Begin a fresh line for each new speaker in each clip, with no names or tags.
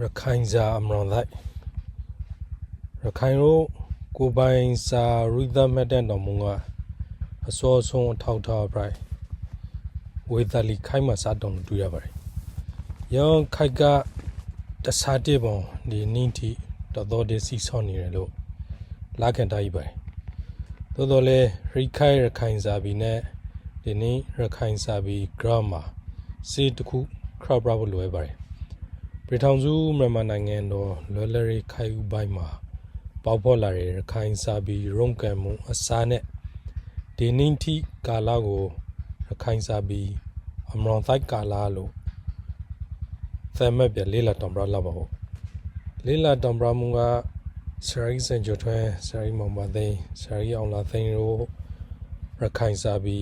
ရခိုင်စာအမရွန်လိုက်ရခိုင်တို့ကိုပိုင်စာရိသမတ်တဲ့တော်မူကအစောဆုံးအထောက်ထားပြိုင်ဝေသလီခိုင်မှာစားတော်တွေ့ရပါတယ်။ရောင်းခိုက်ကတစားတဲ့ပုံဒီနင်းတီတော်တော်ဒီစီဆောင်းနေတယ်လို့လာခံထားရပါတယ်။သို့တော်လည်းရိခိုင်ရခိုင်စာဘီနဲ့ဒီနေ့ရခိုင်စာဘီ grammar စေတခုခရဘရဘလွယ်ပါတယ်။ပြည်ထောင်စုမြန်မာနိုင်ငံတော်လွယ်လရီခိုင်ဥပိုင်းမှာပေါပေါ်လာတဲ့ရခိုင်စာဘီရုံးကန်မှုအစားနဲ့ဒီနင်းတီကာလာကိုရခိုင်စာဘီအမရွန်တိုက်ကာလာလို့သမက်ပြလေးလာတောင်ပရလာပါဟုတ်လေးလာတောင်ပရမူကစရိစင်ကျော်ထွန်းစရိမောင်ပါသိန်းစရိအောင်လာသိန်းတို့ရခိုင်စာဘီ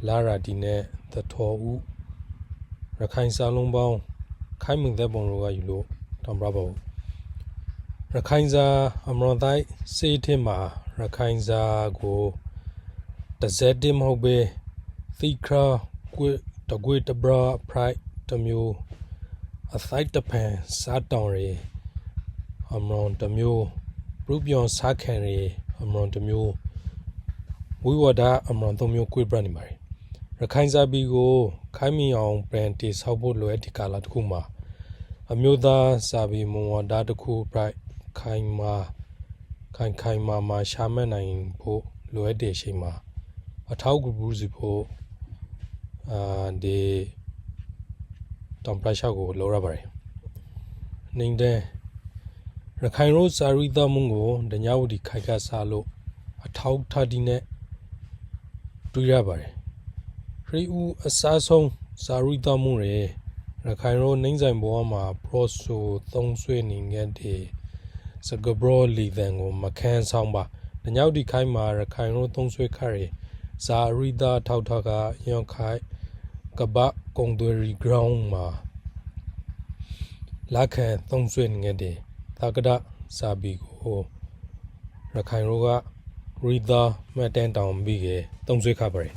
လာရာဒီနဲ့သထောဦးရခိုင်စာလုံးပေါင်းခိုင်မင်တဲ့ပုံတို့ကယူလို့တောင်ပရပါဟုတ်ရခိုင်စာအမရွန်တိုက်စေးထင်းမှာရခိုင်စာကိုတဇက်တင်မဟုတ်ပဲသီခရာကွေတကွေတဘရာဖရိုက်တမျိုးအသိုက်တပန်စားတောင်ရီအမရွန်တမျိုးပရုပြောင်စားခံရီအမရွန်တမျိုးဝိဝဒအမရွန်သုံးမျိုးကွေပြနေပါတယ်ရခိုင်စာဘီကိုခိုင်မီအောင်ပန်တီဆောက်ဖို့လိုအပ်ဒီကာလာတစ်ခုမှာအမျိုးသားစာဘီမွန်ဝါဒတစ်ခုပြိုက်ခိုင်မာရှာမနိုင်ဖို့လိုအပ်တဲ့ချိန်မှာအထောက်အကူပြုစီဖို့ဒီတောင်ပရရှာကိုလောရပါတယ်နေတဲ့ရခိုင်ရိုးစာရိသမုံကိုဒညာဝတီခိုက်ကစားလို့အထောက်ထားဒီနဲ့တွေ့ရပါတယ်ခရီးဦးအစားဆုံးစာရိသမုံရရခိုင်ရိုးနှိမ့်ဆိုင်ဘောမှာပရော့ဆိုသုံးဆွေနေခဲ့တဲ့စကဘရောလီဒန်ကိုမခန်းဆောင်ပါဒညာဝတီခိုက်မှာရခိုင်ရိုးသုံးဆွေခရစာရိသထောက်ထားကရန်ခိုက်ကပကုံသွရီ ground မှာလက်ခံသုံးဆွေငယ်တဲ့သာကဒစာဘီကိုရခိုင်ရိုးကရိသမတ်တန်တောင်ပြီးကသုံးဆွေခပါရယ်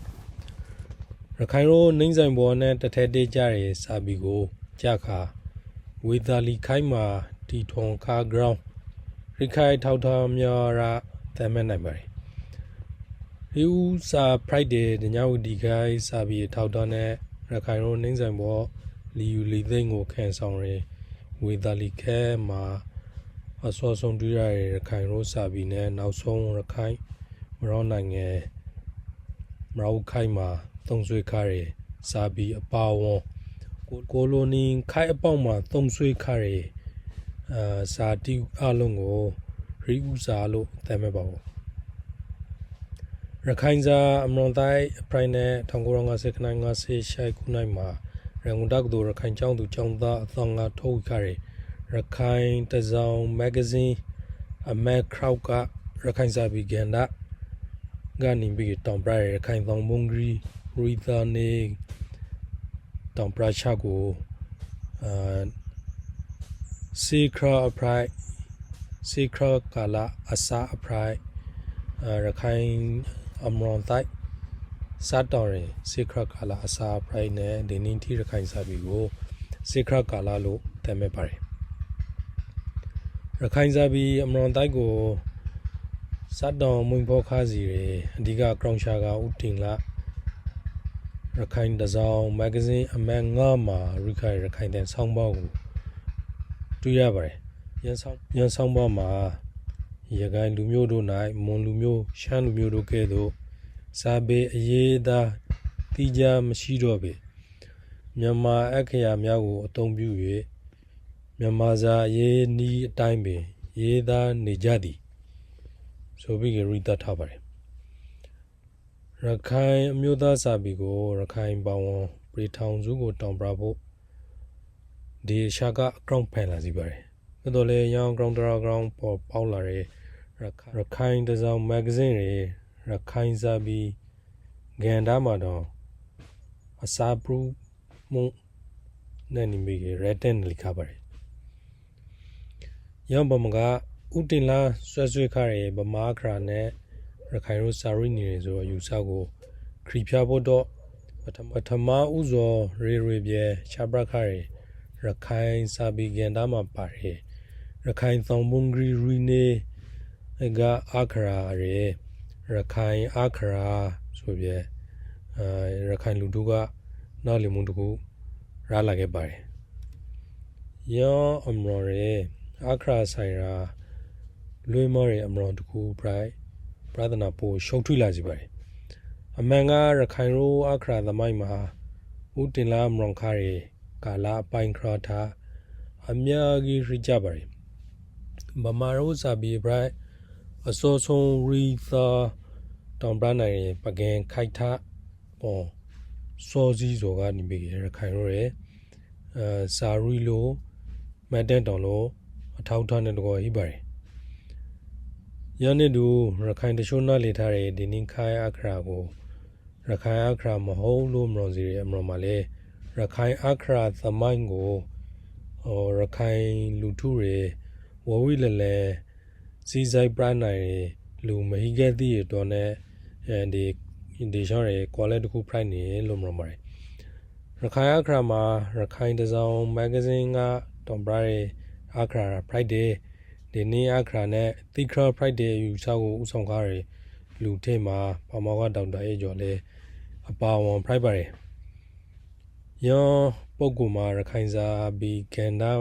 ရခိုင်ရိုးနှိမ့်ဆိုင်ဘောနဲ့တထက်တေးကြရစာဘီကိုကြခါဝေသာလီခိုက်မှာတီထွန်ခါ ground ရိခိုင်ထောက်ထားများရသမက်နိုင်ပါရယ်ဒီဦးစာ Friday ဒညာဝတီခိုင်စာဘီထောက်ထားနဲ့ရခိုင်ရိုးနှိမ့်ဆိုင်ဘောလီယူလီသိန်းကိုခန့်ဆောင်ရယ်ဝေသာလီခဲမှာအစောဆုံးတွေ့ရတဲ့ရခိုင်ရိုးစာဘီနဲ့နောက်ဆုံးရခိုင်မရောနိုင်ငံမရောခိုင်မှာသုံးဆွေခရယ်စာဘီအပါဝွန်ကိုလိုနီခိုင်အပေါက်မှာသုံးဆွေခရယ်စာတီအလုံးကိုရီဦးစာလို့သတ်မှတ်ပါဘူးရခိုင်စာအမွန်တိုင်းအပရိုင်နဲ့1950ခနိုင်50ရှိုက်ခုနိုင်မှာရန်ကုန်တက္ကသိုလ်ရခိုင်ကျောင်းသူကျောင်းသားအသောငါထုတ်ခရရခိုင်တစောင်မဂ္ဂဇင်းအမက်ခရောက်ကရခိုင်စာဘီကန်ဒကနေပြီးတောင်ပရရခိုင်သောင်မုံဂရီရီသာနေတောင်ပရချကိုစေခရာအပရိုက်စေခရာကာလာအစာအပရိုက်ရခိုင်အမွန်တိုက်စားတော်ရင်စေခရကာလာအစာပရိုက်နဲ့ဒီနင်းတီရခိုင်စာဘီကိုစေခရကာလာလို့သတ်မှတ်ပါတယ်ရခိုင်စာဘီအမွန်တိုက်ကိုစားတော်မွင်ဖောခါစီရအဓိကကရောင်ရှာကဥတင်လာရခိုင်တစောင်မဂ္ဂဇင်းအမန်ငါမှာရခိုင်တန်ဆောင်းပါးကိုတွေ့ရပါတယ်ရန်ဆောင်းပါးမှာရခိုင်လူမျိုးတို့၌မွန်လူမျိုးရှမ်းလူမျိုးတို့ကဲ့သို့စာပေအရေးသားတိကျမရှိတော့ပေမြန်မာအခရာများကိုအသုံးပြု၍မြန်မာစာရေးနီးအတိုင်းပင်ရေးသားနေကြသည်ဆိုပြီးရီသတ်ထားပါတယ်ရခိုင်အမျိုးသားစာပေကိုရခိုင်ပါဝန်ပြည်ထောင်စုကိုတောင်ပရဖို့ဒီရှာကအကောင့်ဖန်လာစီပါတယ်သို့တော်လည်းရောင်းဂရောင်းတရာဂရောင်းပေါ်ပေါက်လာတဲ့ရခိုင်တစောင်မဂ္ဂဇင်းတွေရခိုင်စာဘီဂန်ဒါမှာတော့အစာပရူမုံနဲ့နေမိရတန်လိခပါတယ်ရောင်းပမကဥတင်လာဆွဲခရဗမာခရာနဲ့ရခိုင်ရိုးစာရိနေဆိုတော့ယူဆကိုခရီးပြဖို့တော့ပထမဥဇော်ရေပြေချပရခရ ရခိုင်စာပေကဏ္ဍမှာပါတယ်ရခိုင်သောင်ပုံဂရီရီနေကအခရာရေရခိုင်အခရာဆိုပြရခိုင်လူတို့ကနောက်လီမှုတကူရလာခဲ့ပါတယ်ယောအမရောရေအခရာဆိုင်ရာလွေးမောရေအမရောတကူပရဒနာပိုရှုံထွေးလာစီပါတယ်အမှန်ကရခိုင်ရိုးအခရာသမိုင်းမှာဦးတင်လာမရောခါရေကာလာပိုင်ခရတာအမြကြီးရကြပါတယ်ဗမာရိုးစာပေပရိုက်အစောဆုံးရီသာတောင်ပန်းနိုင်ပကင်ခိုက်ထပေါ်စောစည်းစောကနေပြီးရခိုင်ရိုးရေစာရီလိုမတ်တဲ့တောင်လိုအထောက်ထားတဲ့တော့ဟိပါတယ်ယနေ့တူရခိုင်တချို့နားလေထားတဲ့ဒီနိခိုင်အခရာကိုရခိုင်အခရာမဟုတ်လို့မလို့စီရမလို့မလဲရခိုင်အခရာသမိုင်းကိုရခိုင်လူထုတွေဝဝိလလဲစီဆိုင်ပရနိုင်လူမဟိခဲ့သည့်တော့နဲ့ဒီရှောင်းရယ်ကွာလက်တခုဖိုက်နေလို့မလို့ပါတယ်ရခိုင်အခရာမှာရခိုင်တစောင်းမဂ္ဂဇင်းကတောင်ပရအခရာဖိုက်တယ်ဒီနေ့အခရာနဲ့တိခရဖိုက်တယ်ယူချောက်ကိုဥဆောင်ကားရယ်လူထဲမှာပမောကဒေါက်တာအေကျော်လဲအပါဝန်ဖိုက်ပါတယ်ယောပုဂ္ဂိုလ်မှာရခိုင်စာဘီကန္နာ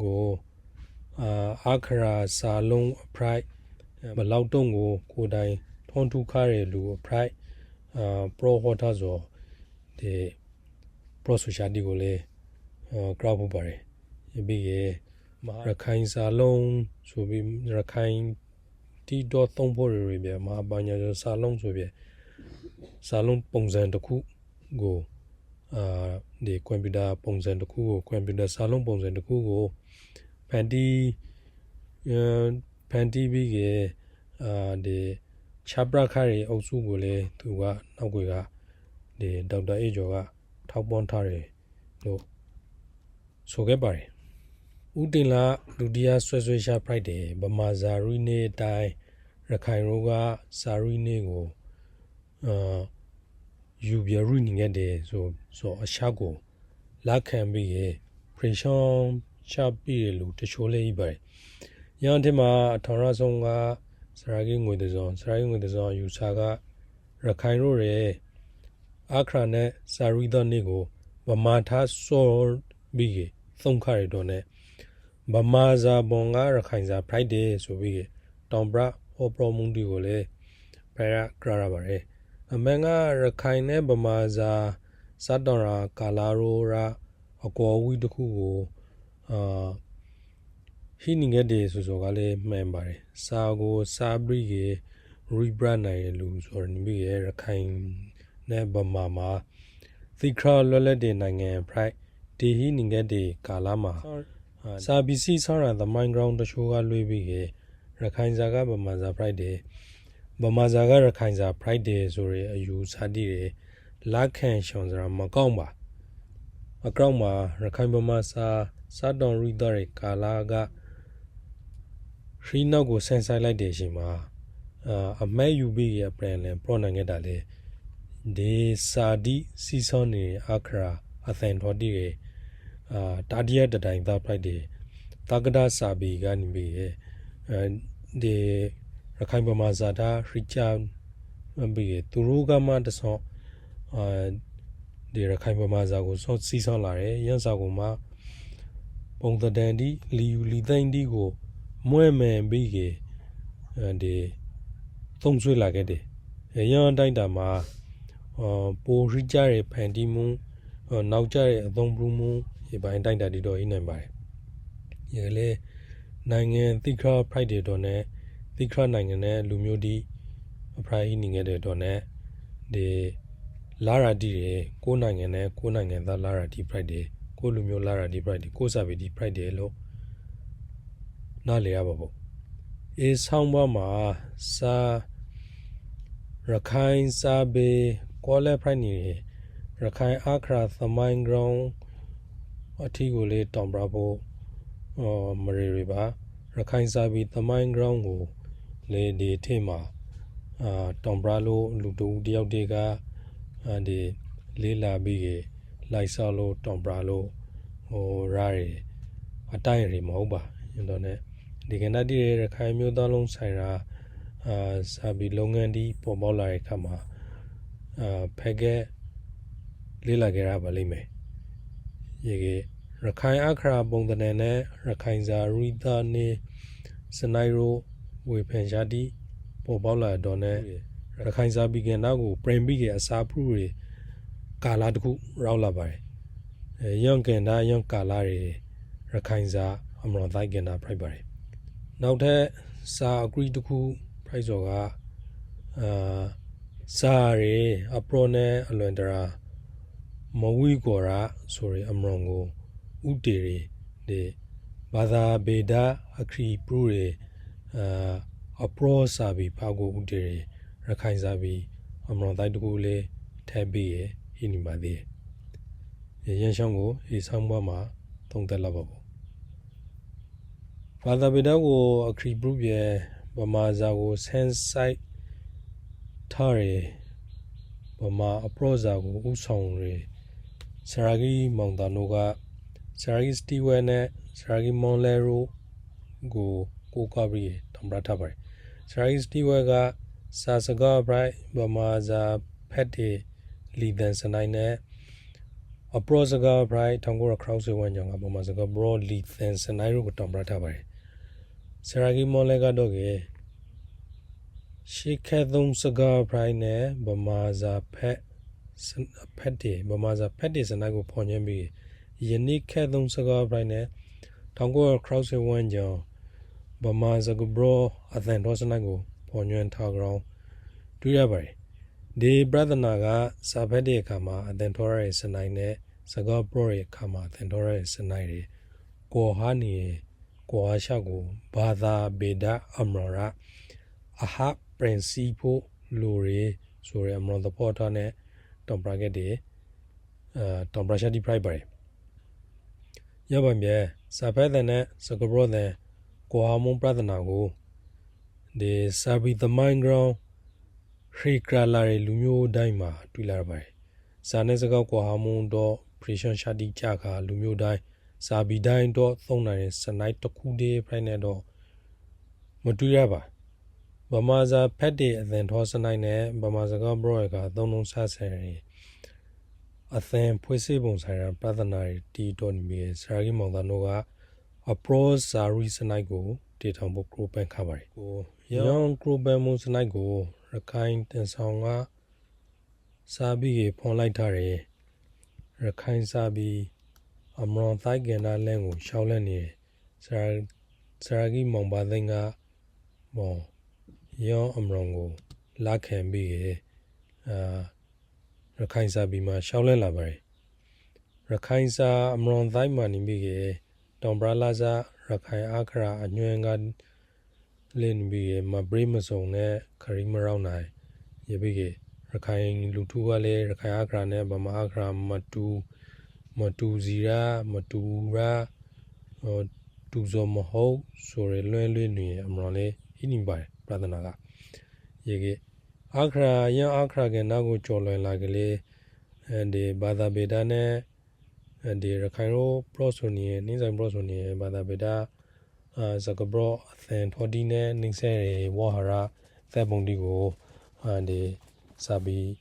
ကိုအခရာစာလုံးအဖိုက်မလောက်တုံးကိုတိုင်ထွန်ထူခါရယ်လူအဖိုက်ပရိုဟောတာဆိုဒီပရိုဆိုရှာတီကိုလေကရောက်ဖို့ပါတယ်ပြီးရရခိုင်စာလုံးဆိုပြီးရခိုင်တီတော့သုံးဖို့ရပြမဟာပညာစာလုံးဆိုပြစာလုံးပုံစံတစ်ခုကိုဒီကွန်ပျူတာပုံစံတစ်ခုကိုကွန်ပျူတာစာလုံးပုံစံတစ်ခုကိုဖန်တီးပြီးဒီချပ်ပရခါရီအုပ်စုကိုလေသူကနောက်ွယ်ကဒီဒေါက်တာအေကျော်ကထောက်ပံ့ထားတယ်လို့ဆိုခဲ့ပါတယ်ဦးတင်လာလူဒီယာဆွဲရှာဖိုက်တယ်ဗမာဇာရီနေတိုင်းရခိုင်ရိုးကဇာရီနေကိုယူပြရနေခဲ့တယ်ဆိုအရှာကိုလက်ခံပြီးရပရိရှောင်းချပြီးလူတချို့လေးပါတယ်ရန်တဲ့မှာအထောင်ရဆုံးကစရာကြီးငွေတစောယူစာကရခိုင်ရိုးရဲ့အခရာနဲ့စာရီဒနေကိုဗမာထားစောပြီးသုံးခါရတော့နဲ့ဗမာဇာဘွန်ကရခိုင်ဇာဖိုက်တယ်ဆိုပြီးတောင်ပရဟောပရမုန်ဒီကိုလည်းဖရကရပါတယ်အမန်ကရခိုင်နဲ့ဗမာဇာစတ်တော်ရာကာလာရိုရာအကောဝီတခုကိုဟိနေခဲ့တယ်ဆိုကလည်းမှန်ပါတယ်စာကိုစာဘရီရီဘရနိုင်လူဆိုရင်ပြီးရခိုင်နဲ့ဗမာမှာသီခရလွတ်လပ်တဲ့နိုင်ငံဖိုက်ဒီဟိနေခဲ့တဲ့ကာလာမှာစာပစ္စည်းဆောင်းရသမိုင်းဂရောင်းတချို့ကလွှဲပြီးရခိုင်ဇာကဗမာဇာဖိုက်တယ်ဗမာဇာကရခိုင်ဇာဖိုက်တယ်ဆိုရအယူစာတည်တယ်လက်ခံရှောင်းစရာမကောင်းပါအကောက်မှာရခိုင်ဗမာစာစတောင်ရီဒရကာလာကရီနောက်ကိုဆန်ဆိုင်လိုက်တဲ့ရှင်မှာအမဲယူပြီးရပြန်လဲပရောနိုင်ခဲ့တာလေဒီစာဒီစီဆောင်းနေအခရာအသန်တော်တည်တာဒီယတတိုင်သားဖိုက်တယ်တက္ကဒစာဘီကနေပြီးဒီရခိုင်ဗမာဇာတာရီချာပြီးသူတို့ကမှတဆောဒီရခိုင်ဗမာဇာကိုစောစီဆောင်းလာတယ်ရန်စာကိုမှပုံသဏ္ဍာန်ဒီလီယူလီသိန်းဒီကိုမွဲမယ်ပြီးဒီသုံးဆွေးလာခဲ့တယ်ရန်တိုင်းတာမှာပိုရီချာရဲ့ဖန်တီမှုနောက်ကျရဲ့အသုံးပြုမှုဒီပိုင်းတိုင်းတာဒီတော့ဟိနိုင်ပါတယ်ဒီလေနိုင်ငံတိခရဖိုက်တယ်တော့နဲ့တိခရနိုင်ငံနဲ့လူမျိုးဒီအဖရိုင်းနေခဲ့တဲ့တော့နဲ့ဒီလာရာဒီကိုနိုင်ငံနဲ့ကိုနိုင်ငံသားလာရာဒီဖိုက်တယ်ကိုလူမျိုးလာရာဒီဖိုက်တယ်ကိုစာပေဒီဖိုက်တယ်လို့နားလည်ရပါပေါ့အေးဆောင်ပါမှာစာရခိုင်စာပေကောလဲဖိုက်နေရခိုင်အခရာသမိုင်းဂရောင်းအထီကိုလေတောင်ပရဖို့မရေပါရခိုင်စာပေသမိုင်းဂရောင်းကိုလေဒီထဲမှာတောင်ပရလို့လူတူတယောက်တည်းကဒီလေးလာပြီးလိုက်ဆောက်လို့တောင်ပရလို့ rare a diary moba in the net. The Canadian Kaimio Dalon Sira Sabi Longandi Pobola Kama Pege Lila Gerabalime. Ye Rakai Akra Bondanene, Rakainza Rida Ne Sanairo Wepenjadi Pobola Done Rakainza Biganago, Prembigi Asapuri Kaladu Raulabai. Young and young Kalari Rakainza Amron Thigena Primary. Now there Sa agreed to cool price of Sari Aprone Alendra Mawigora, sorry, Amrongo Udiri de Bada Beda Akri Brure Apro Sabi Pago Udiri Rakainzabi Amron Thigule Tabi Inimadi. Yanshango is Hambama Tonga Lavabo. Father Bedago Akri Brubie Bamazago Sensai Tare Bama Aprozago Usongre Saragi Montanoga Saragi Stiwene Saragi Monlero Go Kokabri Tambratabre Saragi Stiwega Sasaga Bright Bamaza Petty Leadens and I a prosaga bright Tangora Krause when young Abamazaga broad lead thence and I wrote on Bratabai. Saragi Molega Doge. She cadum saga brine, Bamaza petty, Bamaza petties and I go ponyambi. Unique cadum saga brine, Tangora Krause when young Bamazaga bro, a then Rosanago, Ponyo and Tagrong. Do yabai. The brother Naga, Sabede Kama, then Torres and I Saga Brore Kama, then Torres and I Kohani, Koashago, Bada Beda Amrora, Aha Principo Lure, sorry, Amron the Portane, Tombragade, Tombrashadi Primary. Yabambe, Sabedane, Sagabrode, Kohamon brother Nago, the Sabi the mine ground. Krikralare Lumio Daima Tularbai. Sanezaga Kohamun do Prison Shadi Jaka Lumio Dai Sabi Dine do Thonare Sanai Tokude Pranedo Matuyaba Bamaza Pede then Hosanine Bamazaga Broega Donon Sasari A then Puisibon Sara Prathanari T. Donmi Saragi Mondanoga A pros Sari Sanaigo Titambo Group and Cabaret. Young group and Musanaigo. A kind and songa Sabi Ponlaitare, a kind Sabi Amron Thigena Langu, Shaolani, Saragi Mombadinga, Bon, Yon Amrongo, Lakan be a kind Sabi ma Shaolan Labare. Rakainsa Amron Thigman big Dombralaza, Rakai Akra, and Nuangad. Lin be my brimazone, Karimaronai, Yabigi, Rakain Lutuale, Rakayakra, Bamagra, Matu Zira, Matura, or Tuzomoho, Sore Luni, Amrone, Inimbai, Brother Naga. Yegi Akra, young Akra, and Nago Cholo and Lagale, and the Bada Bedane, and the Rakairo Prosoni, Nizam Prosoni, Bada Beda. Zagabro and Todine Nixere Wahara Thabondigo and the Sabi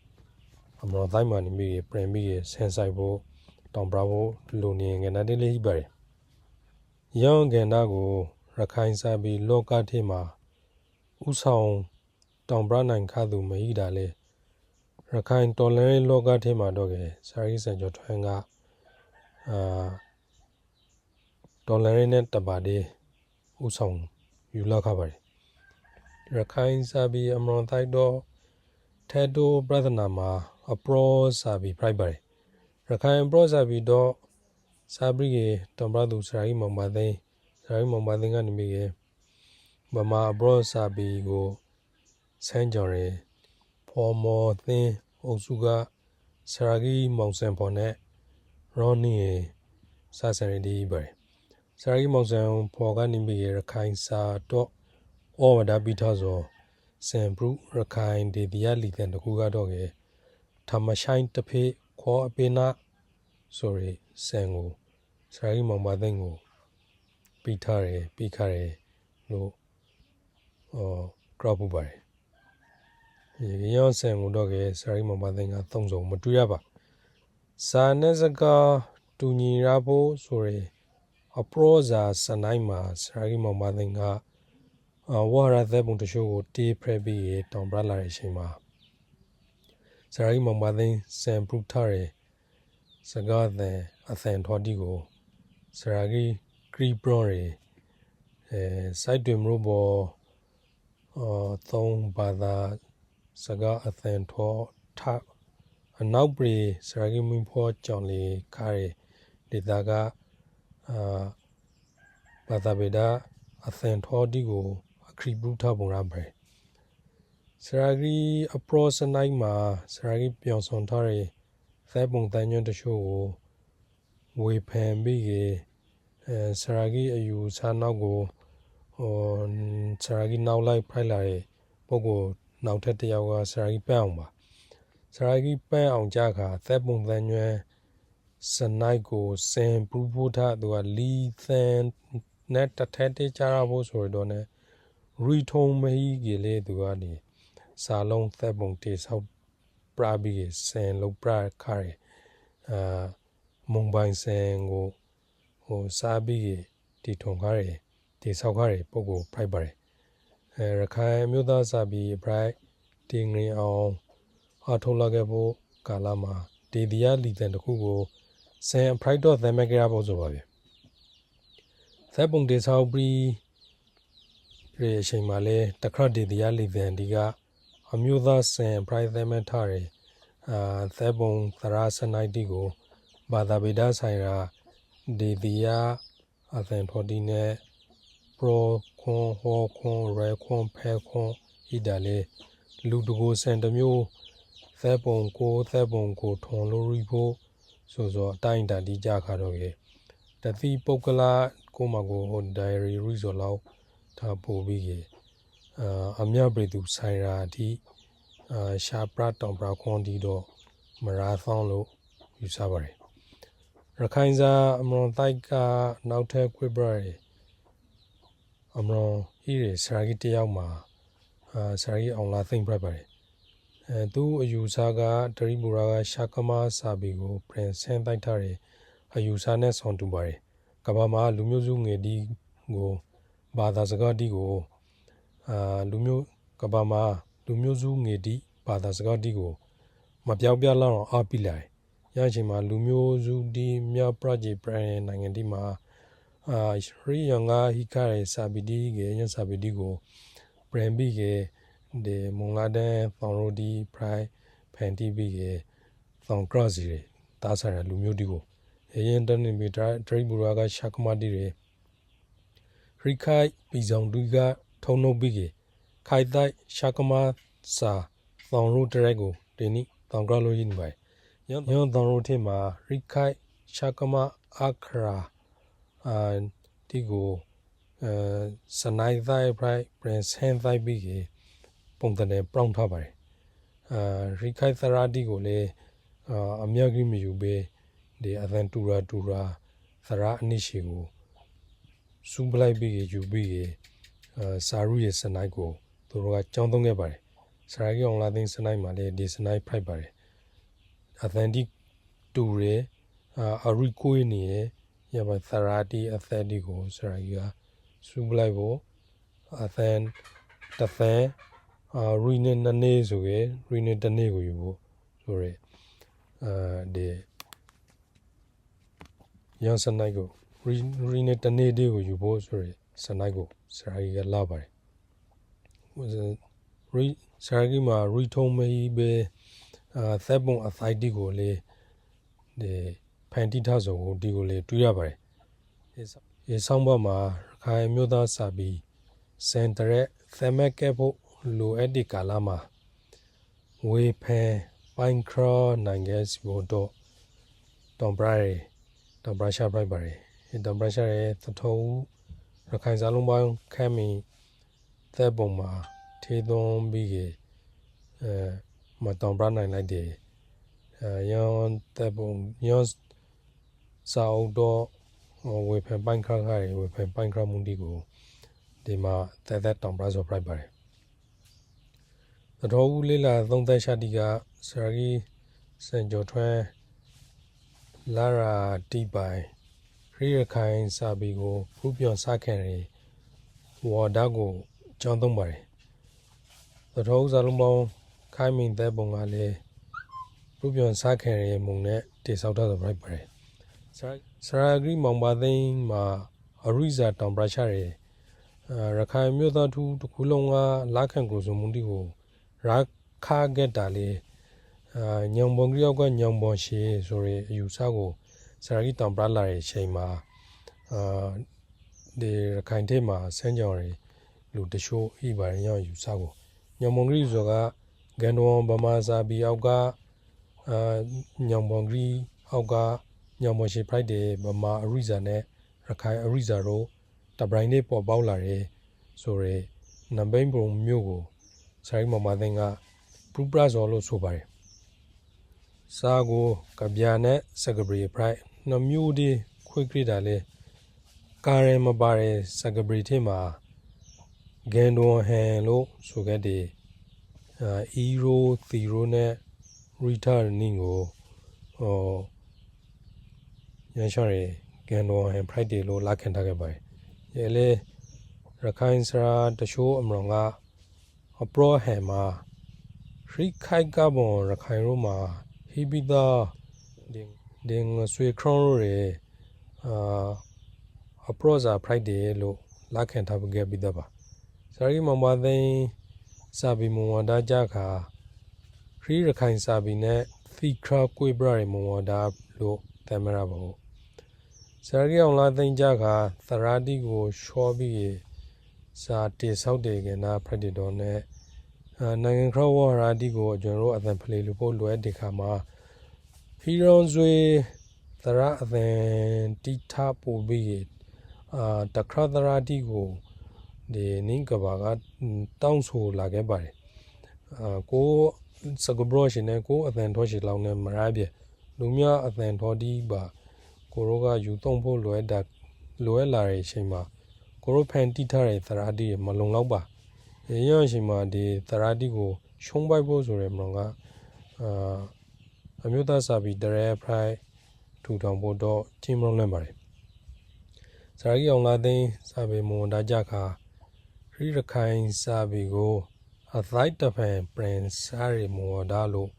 Amron Thaiman in Big Premi Sensible Tom Bravo Luni and Adele Hibari. Young Gendago Rakain Sabi Loka Tema Usong Tom Brana and Kadu Maidale Rakain Tolerant Loka Tema Doge Saris and Jotanga Tolerant Tabade Usong, you look over. Rakain Sabi Amron Thaido, Tedo Brother Nama, a pro Sabi Primary. Rakain Bro Sabi do Sabri, Tombrado Sarimon Bade, Sarimon Bading and Big Bama Bro Sabi go Sanjore, Pomo Thin, Osuga, Saragi Monsampone, Ronnie Sassari Bay. Saragi Monsan Pogani be a kind sa dog or that bitazo, Sambru, Rakain de Diali and the Kuga Doge, Tamashine Tape, Kwa Pena, sorry, Sango, စရာကြီးမောင်ပါသိန်းကိုပြီးခါတယ်လို့ကြောက်ပူပါတယ်ရေရောဆန်ကိုတော့ကစရာကြီးမောင်ပါသိန်းကသုံးစုံမတူရပါစာနဲ့စကားတူညီရဖို့ဆိုရယ်အပရောဇာစနိုင်မှာစရာကြီးမောင်ပါသိန်းကဝါရသက်ပုံတချို့ကိုတေးဖရက်ပြီးတောင်ပရလာတဲ့အချိန်မှာစရာကြီးမောင်ပါသိန်းစံပရုထားရယ်စကားအသံထော်တီကိုစရာကြီးကရီဘရွန်ရယ်စိုက်တွင်မလို့ပေါ်သုံးဘာသာစကားအသံထော်ထအနောက်ပြေစရာကြီးမင်းဖောကြောင့်လေခါရယ်ဒေတာကဘာသာပေတာအသံထော်တီကိုအခရီးပရုထားပုံရပါတယ်စရာကြီးအပရောစနိုင်မှာစရာကြီးပြောင်းဆောင်ထားတဲ့သဲပုံတန်ညွန့်တချို့ကိုဝေဖန်ပြီးစရာကြီးအယူဆနောက်ကိုစရာကြီးနောက်လိုက်ဖိုက်လာတဲ့ပုဂ္ဂိုလ်နောက်ထပ်တစ်ယောက်ကစရာကြီးပန်းအောင်ပါစရာကြီးပန်းအောင်ကြခါသဲပုံတန်ညွန့်စနိုင်ကိုစင်ပရူဖို့ထားသူကလီသန်နဲ့တထက်တကြရဖို့ဆိုတော့ ਨੇ ရီထုံမဟီကြီးလေသူကနေစာလုံးသက်ပုံတေဆောက်ပရာဘီစင်လုံးပရာခါရမုံပိုင်စင်ကိုစာဘီတီထုံခါရတေဆောက်ခါရပုဂ္ဂိုလ်ဖိုက်ပါတယ်ရခိုင်မြို့သားစာဘီဘရိုက်တင်ငင်အောင်အထုတ်လာခဲ့ဖို့ကာလမှာဒေဒီယာလီတန်တခုကိုစင်ဖရိုက်တော့သမက်ကြရဖို့ဆိုပါပြီသက်ပုံတေဆောက်ပြီးရေအချိန်မှာလဲတခရဒေဒီယာလီတန်ဒီကအမျိုးသားစင်ပရိုက်သမက်ထားတယ်သက်ပုံသရာစနိုက်တီကိုဘာသာဗေဒဆိုင်ရာဒေဒီယာအသင်ထော်တီနဲ့ပရိုခွန်ဟောခွန်ရဲခွန်ဖဲခွန်ဤဒါလေလူတကိုစင်တမျိုးသက်ပုံကိုထွန်လို့ရီဖို့ဆိုအတိုင်းတာဒီကြခါတော့ရဲ့တတိပုဂ္ဂလာကိုမကိုဒိုင်ရီရီဆိုလောက်ထားပို့ပြီးအမြပရိသူဆိုင်ရာဒီရှာပရတောင်ပရခွန်ဒီတော့မရာသောင်းလို့ယူဆပါတယ်ရခိုင်စာအမရွန်တိုက်ကနောက်ထပ်ခွေဘရအမရွန်ဟီရစရာကြီးတယောက်မှာစရာကြီးအောင်လာသိမ့်ပြပါတယ်သူအယူဆကဒရိဘူရာကရှာကမစာဘီကိုပရင်ဆင်းတိုက်ထားတယ်အယူဆနဲ့ဆောင်တူပါတယ်ကဘာမှာလူမျိုးစုငယ်ဒီကိုဘာသာစကားဒီကိုလူမျိုးကဘာမှာလူမျိုးစုငယ်ဒီဘာသာစကားဒီကိုမပြောင်းပြလောက်အောင်အားပြလိုက်ရချိန်မှာလူမျိုးစုဒီမြပရဂျီပရန်နိုင်ငံဒီမှာရီယငါဟီကာရစာဘီဒီကေညစာဘီဒီကိုပရန်ဘီကေဒီမုံလာတဲ့ဖောင်ရိုဒီပရိုင်ဖန်တီဘီကေဖောင်ကရော့စီတားဆိုင်လူမျိုးဒီကိုအရင်တနေ့မီတာဒရိဘူရာကရှာကမဒီရီခိုင်ပီဆောင်ဒူကထုံနှုတ်ပြီးခိုင်တိုက်ရှာကမစာသောင်ရိုတရက်ကိုဒီနေ့တောင်ကလိုရင်းပါညောတောင်ရိုထဲမှာရိခိုင်ရှာကမအခရာဒီကိုစနိုင်တိုင်းပရိုင်ပရင်ဆန်တိုင်းပြီးပုံတနေပရောင်းထားပါတယ်ရိခိုင်သရာဒီကိုလည်းအမြတ်ကြီးမယူပဲဒီအသန်တူရာသရာအနည်းရှိကိုစူပလိုက်ပြီးယူပြီးစာရုရဲ့စနိုက်ကိုသူတို့ကကြောင်းသုံးခဲ့ပါတယ်စရာကြီးအောင်လာသိန်းစနိုက်မှာလည်းဒီစနိုက်ဖိုက်ပါတယ်အသန်ဒီတူရအရီကိုနေရပါသရာတီအသက်ဒီကိုစရာကြီးကစူပလိုက်ဖို့အသန်တဖန်ရီနေနနေဆိုရယ်ရီနေတနေကိုယူဖို့ဆိုရယ်ဒီရန်စနိုက်ကိုရီနေတနေဒီကိုယူဖို့ဆိုရယ်စနိုက်ကိုစရာကြီးကလာပါတယ်စရာကြီးမှာရီထုံမီပဲသက်ပုံအဖိုက်ဒီကိုလေဒီဖန်တီထားစုံကိုဒီကိုလေတွေ့ရပါတယ်ဒီဆောင်းဘက်မှာခိုင်မြို့သားစာပြီးစင်တရက်သမက်ကဲဖို့လိုအပ်ဒီကာလာမှာဝေဖန်ပိုင်ခရနိုင်ငံစီဘတော့တောင်ပရာရှာပရိုက်ပါတယ်တောင်ပရာရှာရဲ့သထုံရခိုင်စာလုံးပေါင်းခမ်းမီသက်ပုံမှာထေသွန်းပြီးမတောင်ပရာနိုင်လိုက်တယ်ရန်သက်ပုံညောစာအုပ်တော့ ဝေဖန်ပိုင်းခါခိုင်ဝေဖန်ပိုင်းခါမှုဒီကိုဒီမှာသက်တောင်ပရာဆိုပရိုက်ပါတယ်သတော်ဦးလေးလာသုံးသက်ရှာတီကစရာကြီးစံကျော်ထွန်းလာရာတီပိုင်ရိရခိုင်စာပီကိုဖူးပြောင်စားခံရဝါဒကိုကြောင်းသုံးပါတယ်သတော်ဦးစာလုံးပေါင်းခိုင်မင်းတဲ့ပုံကလည်းဖူးပြောင်စားခံရမုံနဲ့တိဆောက်ထားဆိုပရိုက်ပါတယ်စရာကြီးမောင်ပါသိန်းမှာအရိဇာတောင်ပရာချရရခိုင်မြို့သားသူတစ်ခုလုံးကလက်ခံကိုစုံမှုတီကိုရာခါget တာလေညောင်ပုံကြောက်ကညောင်ပုံရှိဆိုရအယူဆကိုစရာကြီးတောင်ပရာလာရဲ့ချိန်မှာဒီရခိုင်ထဲမှာဆန်းကြောင်ရလူတချို့ဤပါရင်ယူဆကိုညောင်ပုံကြီးဆိုကဂန်တော်ဗမာစာပီအောက်ကညောင်ပုံကြီးအောက်ကညောင်ပုံရှိဖိုက်တယ်ဗမာအရိဇာနဲ့ရခိုင်အရိဇာတို့တပရိုင်းလေးပေါ်ပေါက်လာတယ်ဆိုရနံပိန်ပုံမျိုးကိုစရိုင်းမမသိန်းကပူပရာဇော်လို့ဆိုပါတယ်စာကိုကဗျာနဲ့စကပရီဖရိုက်နှမျိုးဒီခွေခရတာလေကာရမပါရဲစကပရီထဲမှာဂန်ဒွန်ဟန်လို့ဆိုခဲ့တယ်အီရိုသီရိုနဲ့ရီတာနင်းကိုရန်ရှော်ရဂန်ဒွန်ဟန်ဖရိုက်တယ်လို့လက်ခံထားခဲ့ပါတယ်ရဲလေရခိုင်စရာတချို့အမရောင်ကအပရောဟန်မှာရိခိုင်ကဘွန်ရခိုင်ရိုမှာဟီဘီတာဒင်းဆွေခရွန်ရိုရအပရောဇာဖရိုက်တယ်လို့လက်ခံထားခဲ့ပြီးသားပါစရီမမသိန်းစာပီမဝဒါကြခါရိရခိုင်စာပီနဲ့သီခရာကွေဘရမဝဒါလို့တမရပါဘူးစရီအောင်လာသိန်းကြခါသရာတီကိုရှောပြီးစာတေဆောက်တယ်ကနာဖရက်တော်နဲ့နိုင်ငံခရဝရာတီကိုကျွန်တော်အသံဖလေလို့ပို့လွယ်တဲ့ခါမှာဟီရွန်ဇွေသရအသံတီထာပို့ပြီးတခရသရာတီကိုဒီနင်းကဘာကတောင်းဆိုလာခဲ့ပါတယ်ကိုစကဘရရှင်နဲ့ကိုအသံတော်ရှိလောင်းနဲ့မရပြလူများအသံတော်ဒီပါကိုရောကယူသုံးဖို့လွယ်လာတဲ့အချိန်မှာကိုရောဖန်တီထားတဲ့သရာတီမလုံလောက်ပါရောအချိန်မှာဒီသရာတီကိုရှုံးပိုက်ဖို့ဆိုရမလို့ကအမျိုးသားစာပီတရဲဖရိုက်ထူထောင်ဖို့တော့ချင်းမလုံးလဲပါတယ်စရာကြီးအောင်လာသိန်းစာပေမွန်ဒါကြခါရိရခိုင်စာပီကိုအသိုက်တဖန်ပရင်စာရီမော်ဒါလို့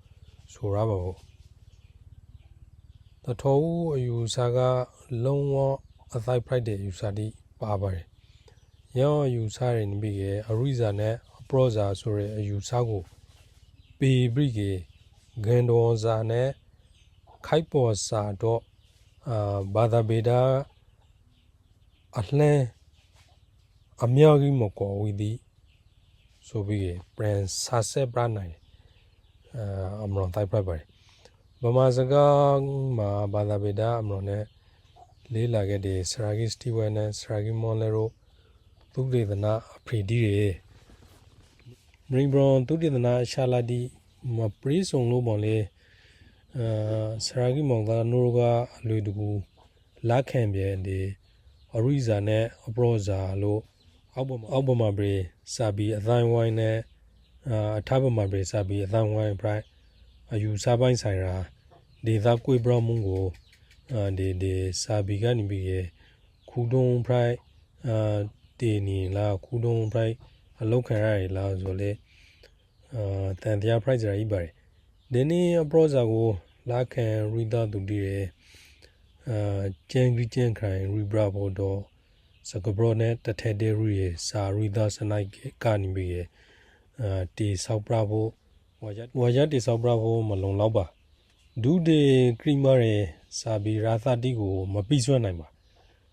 ဆိုရပါဘူးတထောဦးအယူဆကလုံးဝအသိုက်ဖရိုက်တဲ့အယူဆတိပါပါတယ်ရောအယူဆရနေပြီးအရိဇာနဲ့အပရောဇာဆိုတဲ့အယူဆကိုပေဘရိကေဂန်ဒေါ်ဇာနဲ့ခိုက်ပေါ်စာတော့ဘာသာဗေဒအလှမ်းအမြောက်ကြီးမကောဝီသည်ဆိုပြီးပရန်ဆာဆက်ပရနိုင်အမရွန်တိုက်ပြပါတယ်ဗမာစကားမှာဘာသာဗေဒအမရွန်နဲ့လေးလာခဲ့တဲ့စရာဂီစတီဝဲနဲ့စရာဂီမွန်လေရိုသူဒေသနာအဖရီဒီရေမရင်ဘရွန်သူဒေသနာရှာလာဒီမပရိစုံလို့ပေါ့လေစရာဂီမောင်ကနိုရိုကအလွေတကူလက်ခံပြန်ဒီအရိဇာနဲ့အပရောဇာလို့အောက်ပမာပရိစာပီအတိုင်းဝိုင်းနဲ့အထပမာပရိစာပီအတိုင်းဝိုင်းပြိုင်အယူစာပိုင်းဆိုင်ရာဒေသကွေဘရမုံကိုဒီစာပီကနေပြီးခုတုံးပြိုင်တေနီလာခုတုံးပြိုင်အလောက်ခံရရလားဆိုလေတန်တရားပြိုင်ကြရည်ပါတယ်ဒီနေ့အပရောဇာကိုလက်ခံရီတာတူတီရကျန်ကြီးကျန်ခိုင်ရီဘရာဘော်တော့စကဘရနဲ့တထဲတဲ့ရီစာရီတာစနိုက်ကနေပြီးတီဆောက်ပြဖို့ဝါရတီဆောက်ပြဖို့မလုံလောက်ပါဒူဒေခရီမာရဲ့စာဘီရာသတိကိုမပြီးစွမ်းနိုင်ပါ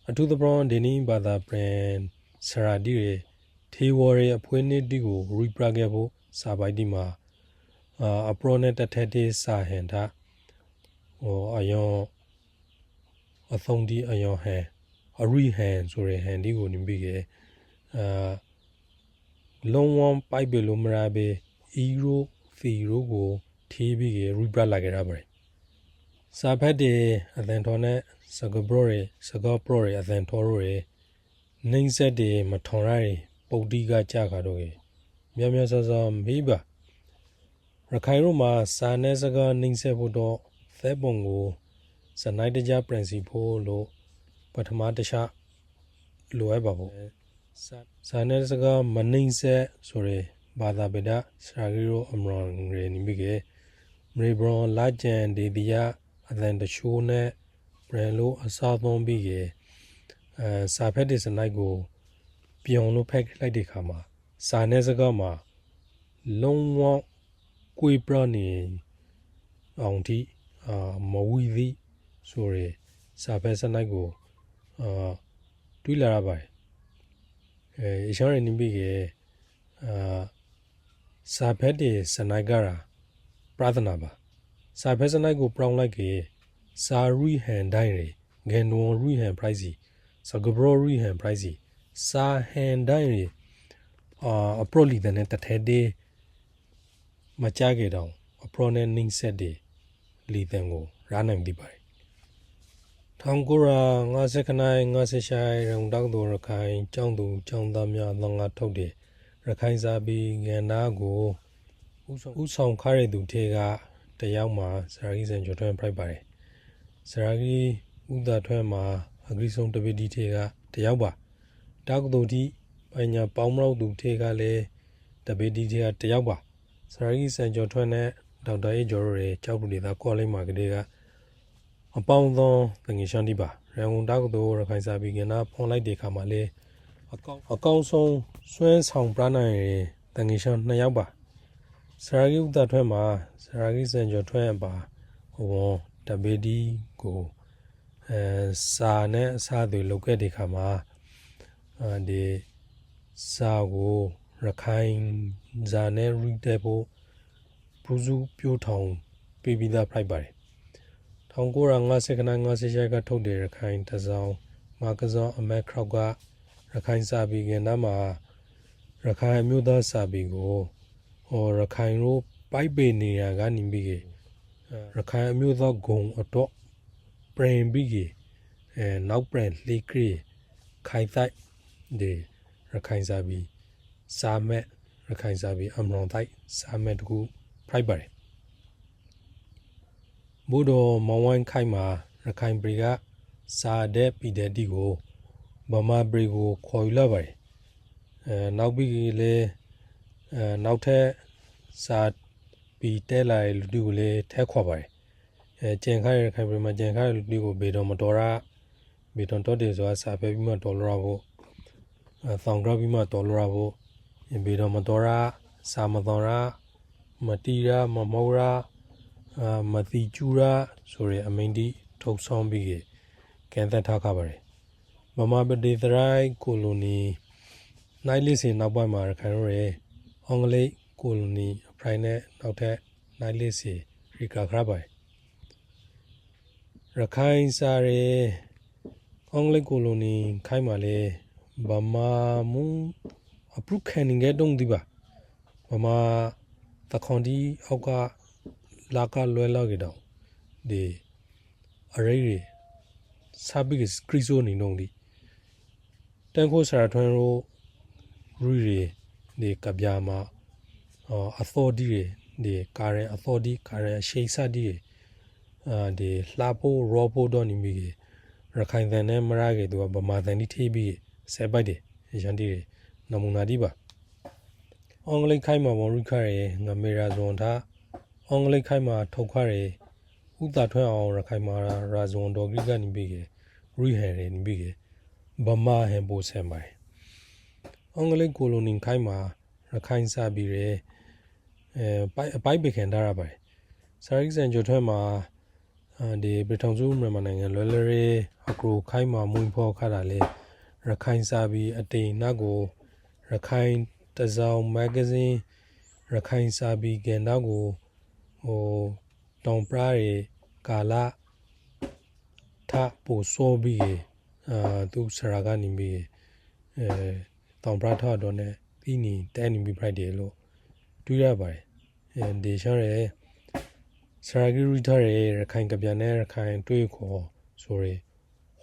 အထူးသဖြင့်ဒီနေ့ဘာသာပရင်စရာဒီရဲ့ထေဝရရဲ့အဖွင့်နေ့တီကိုရီပရာခဲ့ဖို့စာပိုက်ဒီမှာအပရောနဲ့တထဲတဲ့စာဟန်တာအယောအသုံးဒီအယောဟန်အရိဟန်ဆိုရဟန်ဒီကိုနေပြီးလုံးဝပိုက်ပဲလို့မရပဲအီရိုဖီရိုကိုထေးပြီးရီပရာလာခဲ့ရပါတယ်စာဖတ်တဲ့အသံတော်နဲ့ စကဘရိုရီစကပရိုရီအသန်တော်ရီနှင်းဆက်တွေမထောင်ရရီပုတ်တီကကြခါတော့ရေမြမြဆဆမေးပါရခိုင်ရိုမှာစာနဲ့စကားနှင်းဆက်ဖို့တော့သဲပုံကိုစနိုင်တကြ principle လို့ပထမတခြားလိုအပ်ပါဘူးစာနဲ့စကားမနှင်းဆက်ဆိုရယ်ဘာသာပေဒစရာဂီရိုအမရွန်ရေနိမိကေမေဘရွန်လာကျန်ဒေဒီယာအသန်တချိုးနဲ့ပြန်လို့အစားသုံးပြီးရေစာဖက်ဒီစနိုင်ကိုပြောင်းလို့ဖက်လိုက်တဲ့ခါမှာစာနဲ့စကားမှာလုံးဝကွေပြနေအောင်ဒီမဝီသည်ဆိုရယ်စာဖက်စနိုင်ကိုတွေးလာရပါတယ်အရှောင်းရနေပြီးရေစာဖက်ဒီစနိုင်ကရာပရသနာပါစာဖက်စနိုင်ကိုပြောင်းလိုက်ကေစာရီဟန်တိုင်းရေဂန်နွန်ရီဟန်ပရိုက်စီစကဘရိုရီဟန်ပရိုက်စီစာဟန်တိုင်းရေအပရိုလီတဲ့တထဲတဲ့မကြခဲ့တော့အပရိုနဲ့နင်းဆက်တဲ့လီတဲ့ကိုရနိုင်ပြီပါတယ်1950ခနိုင်50ရှိုင်ရုံတောက်သူရခိုင်ကျောင်းသူကျောင်းသားများလောငါထုတ်တဲ့ရခိုင်စာပေငန်နာကိုဥဆောင်ခရတဲ့သူထေကတယောက်မှာစရာကြီးစံကျော်ထွန်းဖိုက်ပါတယ်စရာကြီးဥဒထွန်းမှာအဂရိဆုံးတပည့်ဒီထေကတယောက်ပါတောက်သူဒီပညာပေါင်းမလို့သူထေကလည်းတပည့်ဒီထေကတယောက်ပါစရာကြီးစံကျော်ထွန်းနဲ့ဒေါက်တာအေကျော်ရဲကျောက်ပူဒေသကောလိပ်မှာကလေးကအပေါင်းသောတငယ်ရှမ်းတိပါရန်ကုန်တောက်သူရခိုင်စာပေငန်နာဖွန်လိုက်တဲ့ခါမှာလေအကောင်းဆုံးစွမ်းဆောင်ပြနိုင်ရတငယ်ရှမ်း2ယောက်ပါစရာကြီးဥဒထွန်းမှာစရာကြီးစံကျော်ထွန်းပါဟိုတပေဒီကိုစာနဲ့အစားတွေလောက်ခဲ့တဲ့ခါမှာဒီစာကိုရခိုင်ဇာနဲ့ရီတဲ့ဖို့ပူဇူပြိုးထောင်ပေးပြီးသားဖိုက်ပါတယ်1950ခနိုင်50ရှိုင်ကထုတ်တဲ့ရခိုင်တစောင်းမာကစောအမက်ခရောက်ကရခိုင်စာပေကဏ္ဍမှာရခိုင်အမျိုးသားစာပေကိုရခိုင်တို့ပိုက်ပေနေရကနေပြီးရခိုင်အမျိုးသားဂုံအတော့ပြင်ပြီးနောက်ပြန်လေကရီခိုင်တိုက်ဒီရခိုင်စာပေစာမဲ့ရခိုင်စာပေအမရွန်တိုက်စာမဲ့တကူဖိုက်ပါတယ်ဘုဒ္ဓမောင်ဝိုင်းခိုင်မှာရခိုင်ပြည်ကစာတဲ့ပြည်တဲ့ဒီကိုဗမာပြည်ကိုခေါ်ယူလာပါတယ်နောက်ပြီးလေနောက်ထပ်စာပြီးတဲလာတဲ့လူတွေကိုလည်းထဲခေါ်ပါတယ်ကျန်ခိုင်ရခိုင်ပြည်မှာကျန်ခိုင်လူတွေကိုဘေတော်မတော်ရဘေတော်တော်တယ်ဆိုတာစာပဲပြီးမှတော်လာဖို့ဆောင်ကြပြီးမှတော်လာဖို့ဘေတော်မတော်ရစာမတော်ရမတီရမမောရမတိကျူရဆိုရအမိန်တီထုတ်ဆောင်ပြီးကန်သက်ထားခဲ့ပါတယ်မမပဒေသရိုင်းကိုလိုနီနိုင်လေးစင်နောက်ပိုင်းမှာရခိုင်ရဲအင်္ဂလိပ်ကိုလိုနီအဖိုင်နဲ့နောက်ထပ်နိုင်လေးစီရီကာခရပါတယ်ရခိုင်စာရဲအင်္ဂလိပ်ကိုလိုနီခိုင်းပါလေဗမာမူအပရုခန်ငယ်တုံးဒီပါဗမာတခွန်ဒီအောက်ကလာကလွယ်လောက်ကြတော့ဒီအရေးရစာပိကစခရီဇိုနေနုံဒီတန်ခိုးဆရာထွန်းရိုရီဒီကဗျာမှာအသောဒီဒီကာရန်အသောဒီကာရန်ရှိစဒီဒီလှဖို့ရောဖို့တော့နေမိရခိုင်တန်နဲ့မရခဲ့သူကဗမာတန်ဒီထိပြီးဆဲပိုက်တယ်ရန်တီနမူနာဒီပါအင်္ဂလိပ်ခိုင်မှာဝရိခရဲငမေရာဇွန်သားအင်္ဂလိပ်ခိုင်မှာထုတ်ခွာရဲဥတာထွန်းအောင်ရခိုင်မှာရာဇွန်တော်ကြီးကနေပြီးရီဟန်ရဲနေပြီးဗမာဟန်ပိုဆန်ပါတယ်အင်္ဂလိပ်ကိုလိုနီခိုင်မှာရခိုင်စာပြီးရဲပိုက်ပခံထားရပါတယ်စာရိစံကျော်ထွန်းမှာဒီပြည်ထောင်စုမြန်မာနိုင်ငံလွယ်လွယ်ရေးအကရိုခိုင်မှာမွေးဖော်ခါတာလေရခိုင်စာပြီးအတိန်နောက်ကိုရခိုင်တစောင်းမဂ္ဂဇင်းရခိုင်စာပြီးကဏ္ဍကိုတောင်ပရာရေကာလာထပိုဆိုပြီးသူစရာကနေပြီးတောင်ပရာထတော့ ਨੇ ပြီးနေတဲနေပြီးဖိုက်တယ်လို့တွေးရပါတယ်ဒီရှောင်းရဲစရာဂီရီထားရဲရခိုင်ကပြန်နဲ့ရခိုင်တွေးခေါ်ဆိုရဲ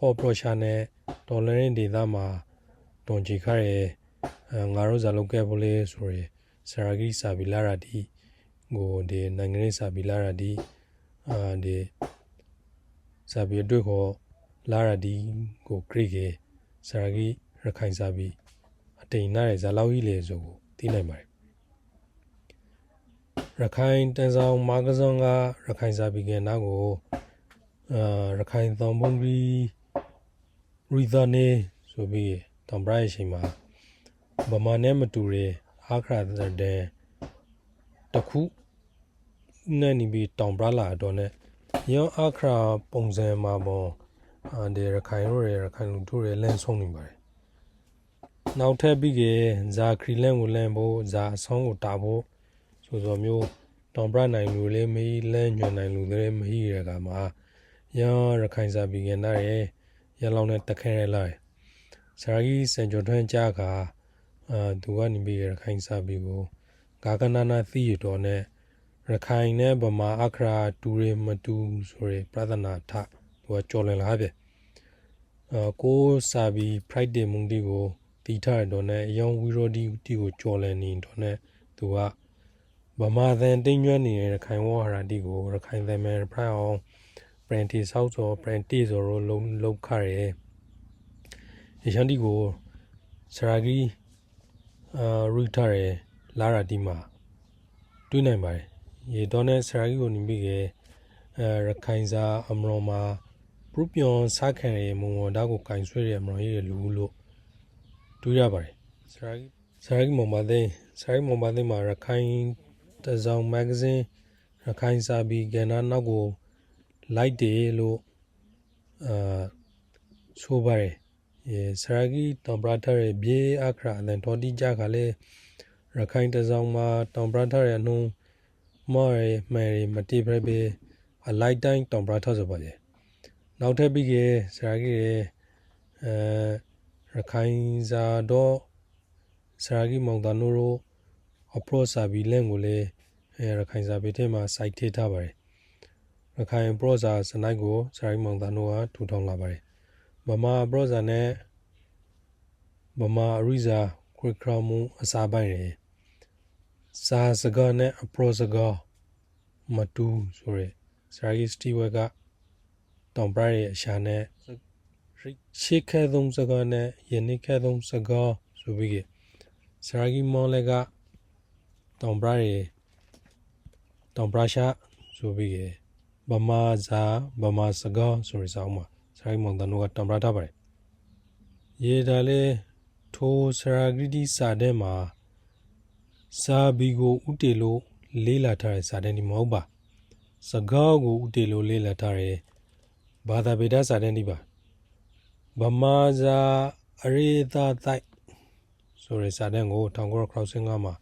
ဟောပရိုရှာနဲ့ဒေါ်လာရင်းဒေသမှာတွန်ချီခရဲငါတို့ဇာလုကဲပိုလေးဆိုရယ်ဆရာကြီးစာဘီလာရာဒီကိုဒီနိုင်ငံရေးစာဘီလာရာဒီဒီစာဘီအတွက်ကိုလာရာဒီကိုခရီကေဆရာကြီးရခိုင်စာဘီအတိန်နာရဲ့ဇာလောက်ကြီးလေဆိုကိုသိနိုင်ပါတယ်ရခိုင်တန်ဆောင်မာကစုံကရခိုင်စာဘီကနာကိုရခိုင်သောင်ပုံကြီးရီသနေဆိုပြီးတောင်ပရိုင်ရှိမှာဗမာနဲ့မတူတဲ့အခရာတဲ့တခုနဲ့နေပြီးတောင်ပရလာတော့နဲ့ရောအခရာပုံစံမှာပေါ့ဒီရခိုင်ရိုးရခိုင်လူတို့ရလန့်ဆုံးနေပါတယ်နောက်ထပ်ပြီးကဇာခရီလန့်ကိုလန့်ဖို့ဇာအဆောင်ကိုတာဖို့ဆိုမျိုးတောင်ပရနိုင်လူလေးမေးလန့်ညွန်နိုင်လူတွေမဟိရကမှာရောရခိုင်စာပြီးကနာရရလောင်းနဲ့တခဲရလိုက်ဆရာကြီးစံကျော်ထွန်းကြကသူကနေပြီးရခိုင်စာပြီးကိုဂါကနာနာသိရတော့နဲ့ရခိုင်နဲ့ဗမာအခရာတူရမတူဆိုရပြဿနာထသူကကြော်လည်လာပဲကိုစာပြီး Friday မုန်ဒီကိုတီထားတော့နဲ့ရောင်ဝီရိုဒီတီကိုကြော်လည်နေတော့နဲ့သူကဗမာသန်တင်းကျွမ်းနေတဲ့ရခိုင်ဝါဟာရာတီကိုရခိုင်သမဲဖရိုင်အောင်ပရန်တီဆောက်ဆိုပရန်တီဆိုတော့လုံးခရဲရန်တီကိုဆရာကြီးရူထားရလာရာတီမှာတွေ့နိုင်ပါတယ်ရေတော့နဲ့ဆရာကြီးကိုနေပြီးရခိုင်စာအမရောမှာပရုပြောင်းစားခံရမုံဝဒါကိုကင်ဆွဲရမရောရလူလို့တွေ့ရပါတယ်ဆရာကြီးမောင်ပါသိမှာရခိုင်တစောင်းမဂ္ဂဇင်းရခိုင်စာဘီကဏ္ဍနောက်ကိုလိုက်တယ်လို့ဆိုပါတယ်ဆရာကြီးတောင်ပရထရဲ့ဘေးအခရာအန်တော်တိကြကလည်းရခိုင်တစောင်းမှာတောင်ပရထရဲ့နှုံမော်ရမဲရမတိဖရဘေအလိုက်တိုင်းတောင်ပရထဆိုပါလေနောက်ထပ်ပြီးကဆရာကြီးရဲ့ရခိုင်စာတော့ဆရာကြီးမောင်တန်တို့အပရောစာဘီလန်ကိုလည်းရခိုင်စာပေထဲမှာစိုက်ထည့်ထားပါတယ်ရခိုင်ပရောစာစနိုက်ကိုဆရာကြီးမောင်တန်တို့ကထူထောင်လာပါတယ်ဗမာပရောစာနဲ့ဗမာအရိစာခွေခရမူအစာပိုင်းရယ်စာစကားနဲ့အပရောစကားမတူဆိုရယ်ဆရာကြီးစတီဝဲကတောင်ပရရဲ့အရှာနဲ့ရှေ့ခဲသုံးစကားနဲ့ယနေ့ခဲသုံးစကားဆိုပြီးဆရာကြီးမောင်လည်းကတောင်ပရရဲ့တောင်ပရရှာဆိုပြီးဗမာစာဗမာစကားဆိုရယ်ဆောင်မှာဆရာကြီးမောင်တန်တို့ကတောင်ပရထားပါတယ်ရေဒါလေထိုဆရာကြီးဒီစာတဲ့မှာစာဘီကိုဥတီလို့လေးလာထားတဲ့စာတဲ့ဒီမဟုတ်ပါစကားကိုဥတီလို့လေးလာထားတဲ့ဘာသာပေဒစာတဲ့ဒီပါဗမာစာအရိသာတိုက်ဆိုရယ်စာတဲ့ကို1995မှာ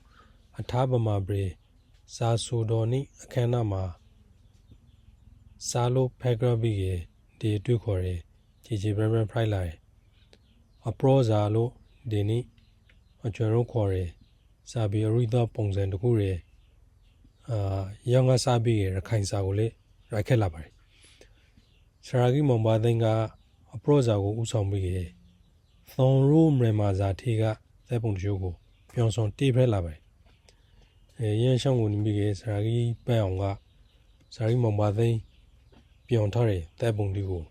အထာဗမာပရိစာဆိုတော်နိအခမ်းအနားမှာစာလို့ဖက်ဂရဘီရဲ့ဒီတွေ့ခေါ်ရယ်ကြီးကြီးပရန်ဖရိုက်လာတယ်အပရောစာလို့ဒီနိအကျွမ်းတို့ခေါ်ရယ်စာဘီအရိသာပုံစံတခုရယ်ရောင်ကစာဘီရခိုင်စာကိုလေရိုက်ခက်လာပါတယ်ဆရာကြီးမောင်ပါသိန်းကအပရောစာကိုဥဆောင်ပြီးရယ်သောင်ရိုးမြန်မာစာထေကသဲပုံတချို့ကိုပြောင်းဆောင်တေးဖက်လာပါတယ်ရင်းရှောင်းကိုနေပြီးဆရာကြီးပန်းအောင်ကဆရာကြီးမောင်ပါသိန်းပြောင်းထားတဲ့သဲပုံတွေကို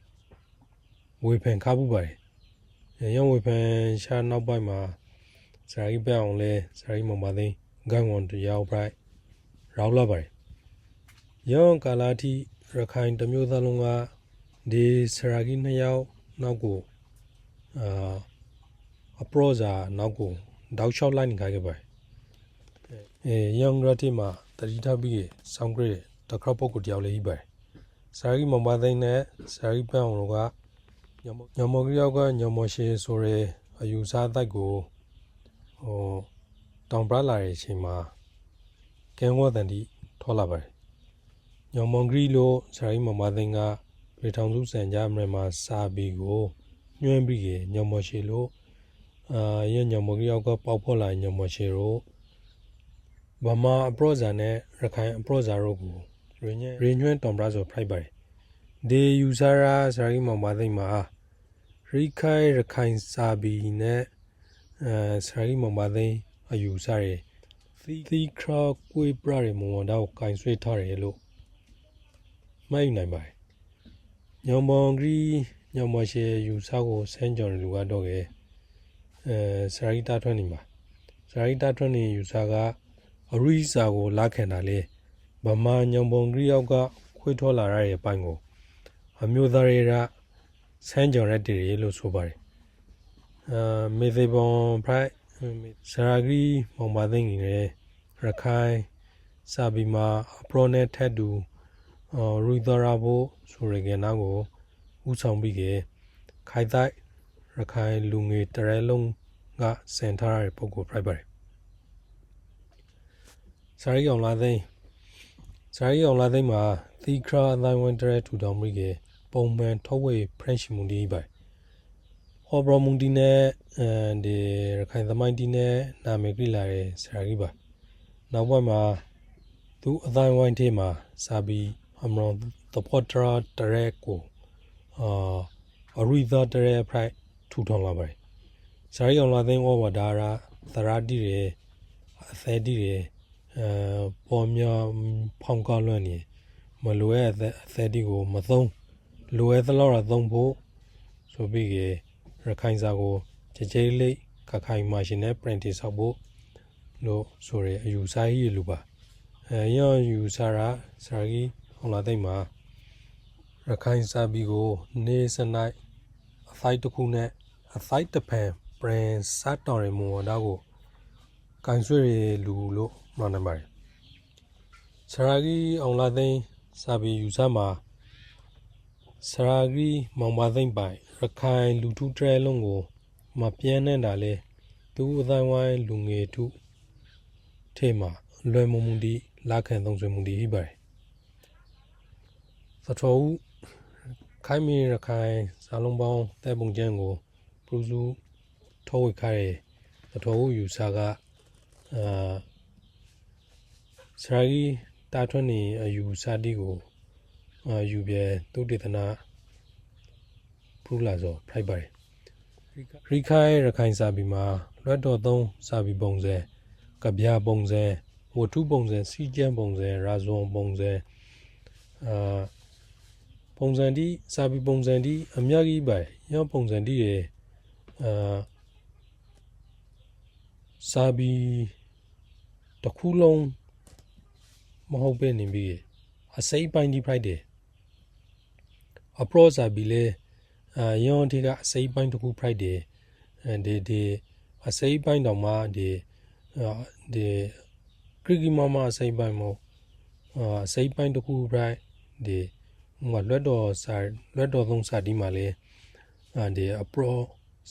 ဝေဖန်ခါပူပါတယ်ရောင်ဝေဖန်ရှာနောက်ပိုင်းမှာဆရာကြီးပန်းအောင်လဲဆရာကြီးမောင်ပါသိန်းဂိုင်းဝန်တရားပရိုက်ရောက်လာပါတယ်ရောင်ကာလာတိရခိုင်တမျိုးသားလုံးကဒီဆရာကြီးနှစ်ယောက်နောက်ကိုအပရောစာနောက်ကိုတောက်လျှောက်လိုက်နေခဲ့ပါတယ်ရောင်ရတိမှာတတိထပြီးဆောင်းကြတဲ့တခါပုတ်ကိုတယောက်လေးကြီးပါတယ်ဆရာကြီးမောင်ပါသိန်းနဲ့ဆရာကြီးပန်းအောင်တို့ကညမောကြီးယောက်ကညမောရှေဆိုရဲအယူစားတိုက်ကိုတောင်ပရလာရဲ့အချိန်မှာကဲဝတ်တန်တီထောလာပါတယ်ညမောကြီးလို့ဆရာကြီးမောင်ပါသိန်းကပြည်ထောင်စုစံကြမြန်မာစာဘီကိုညွှန်းပြီးညမောရှေလို့ရညမောကြီးယောက်ကပေါက်ဖော်လာညမောရှေတို့ဗမာအပရောဇာနဲ့ရခိုင်အပရောဇာတို့ကိုရညွှန်းတောင်ပရဆိုဖိုက်ပါတယ်ဒီယူဆရာဆရာကြီးမောင်ပါသိန်းမှာ ရိခိုင်ရခိုင်စာဘီနဲ့စရာကြီးမောင်ပါသိန်းအယူစားရသီခရာကွေးပြရမွန်တော့ကင်ဆွေးထားတယ်လို့မှတ်နိုင်ပါတယ်ညောင်မောင်ဂရီညောင်မရှိယူစားကိုစန်းကြော်လူကတော့ကစရာကြီးတာထွက်နေပါစရာကြီးတာထွက်နေယူစားကအရိစာကိုလာခံတာလေဗမာညောင်မောင်ဂရီယောက်ကခွေးထောလာရတဲ့အပိုင်းကိုအမျိုးသားတွေကစန်းကြော်ရက်တည်းလို့ဆိုပါတယ်မေသေပွန်ဖရိုက်စရာကြီးမောင်ပါသိန်းကြီးနဲ့ရခိုင်စာဘီမာအပရောနဲ့ထက်တူရူဒရာဘိုဆိုရကနာကိုဥဆောင်ပြီးခိုင်တိုက်ရခိုင်လူငယ်တရဲလုံးကစင်ထားတဲ့ပုံကိုဖိုက်ပါတယ်စာရီအောင်လာသိန်းမှာသီခရာအတိုင်းဝန်တရဲထူထောင်ပြီးပုံမှန်ထုတ်ဝေဖရန့်ရှ်မွန်ဒီပါဟောဘရမွန်ဒီနဲ့ဒီရခိုင်သမိုင်းဒီနဲ့နာမည်ကြည့်လာတဲ့စာရီပါနောက်ဘက်မှာသူအတိုင်းဝိုင်းထဲမှာစာပြီးအမရောသဘောတရဲကိုအရိသာတရဲဖရိုက်ထူထောင်လာပါတယ်စာရီအောင်လာသိန်းဩဝါဒရာသရာတိရအသက်တိရပေါ်မြဖောင်းကားလွှမ်းနေမလိုရဲ့အသက်တိကိုမသုံးလိုရဲ့သလောက်ရသုံးဖို့ဆိုပြီးရခိုင်စာကိုကြကြလေးခခိုင်မာရှင်နဲ့ print ဆောက်ဖို့လို့ဆိုရအယူစားကြီးလူပါရောယူစားရာစာကြီးအောင်လာသိမ့်မှာရခိုင်စာပြီးကိုနေစနိုင်အဖိုက်တစ်ခုနဲ့အဖိုက်တစ်ဖန် print စတော်ရမွန်တော့ကိုကန်ဆွေလူလို့မှန်နေပါတယ်စာကြီးအောင်လာသိမ့်စာပြီးယူစားမှာစရာကြီးမောင်ပါသိမ့်ပိုင်ရခိုင်လူထုတဲလုံးကိုမပြင်းနေတာလေသူအတိုင်းဝိုင်းလူငယ်ထုထဲမှာလွယ်မမှုဒီလာခံသုံးဆွေမှုဒီဟိပါတယ်သတော်ဦးခိုင်မီရခိုင်စာလုံးပေါင်းတဲပုံကျန်းကိုပရုစုထောဝိခိုင်သတော်ဦးယူစာကစရာကြီးတာထွန်းနေအယူစာတီကိုယူပြသုတေသနာပူလာစောဖိုက်ပါတယ်ရိခိုင်ရခိုင်စာဘီမှာလွတ်တော်သုံးစာဘီပုံစံကဗျာပုံစံဝတ္ထုပုံစံစီကျန်းပုံစံရာဇွန်ပုံစံပုံစံဒီစာဘီပုံစံဒီအများကြီးပဲရောပုံစံဒီရစာဘီတစ်ခုလုံးမဟုတ်ပဲနေပြီးအစိပ်ပိုင်းဒီဖိုက်တယ်အပရောစာဘီလေယောန်တီကအစိပ်ပိုင်းတစ်ခုဖိုက်တယ်ဒီအစိပ်ပိုင်းတော့မှဒီခရီကီမမအစိပ်ပိုင်းမို့အစိပ်ပိုင်းတစ်ခုဖိုက်ဒီလွတ်တော်သုံးစာဒီမှာလေဒီအပရော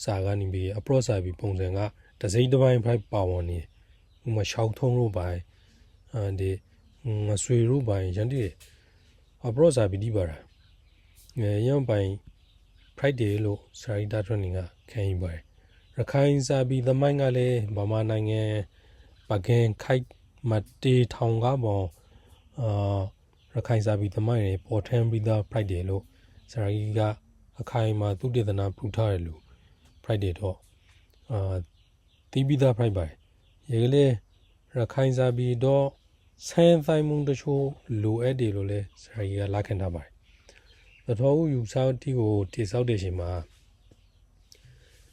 စာကနေပြီးအပရောစာဘီပုံစံကတစိမ့်တစ်ပိုင်းဖိုက်ပါဝင်နေဥမာရှောက်ထုံးလို့ပိုင်းဒီငဆွေလို့ပိုင်းရန်တီအပရောစာဘီဒီပါလားရန်ပိုင် Friday လို့စာရီတာထွန်းနေကခံယူပါတယ်ရခိုင်စာဘီသမိုင်းကလည်းဗမာနိုင်ငံပကင်ခိုက်မတေထောင်ကပေါ်ရခိုင်စာဘီသမိုင်းရပေါ်ထန်ပြီးသား Friday လို့စာရီကအခိုင်မှာသုတေသနာပူထားတယ်လို့ Friday တော့တီးပြီးသား Friday ရေကလေးရခိုင်စာဘီတော့ဆန်းဆိုင်မှုတချို့လိုအပ်တယ်လို့လဲစာရီကလက်ခံထားပါတယ်သတော်ဦးယူဆောက်တီကိုတိဆောက်တဲ့ချိန်မှာ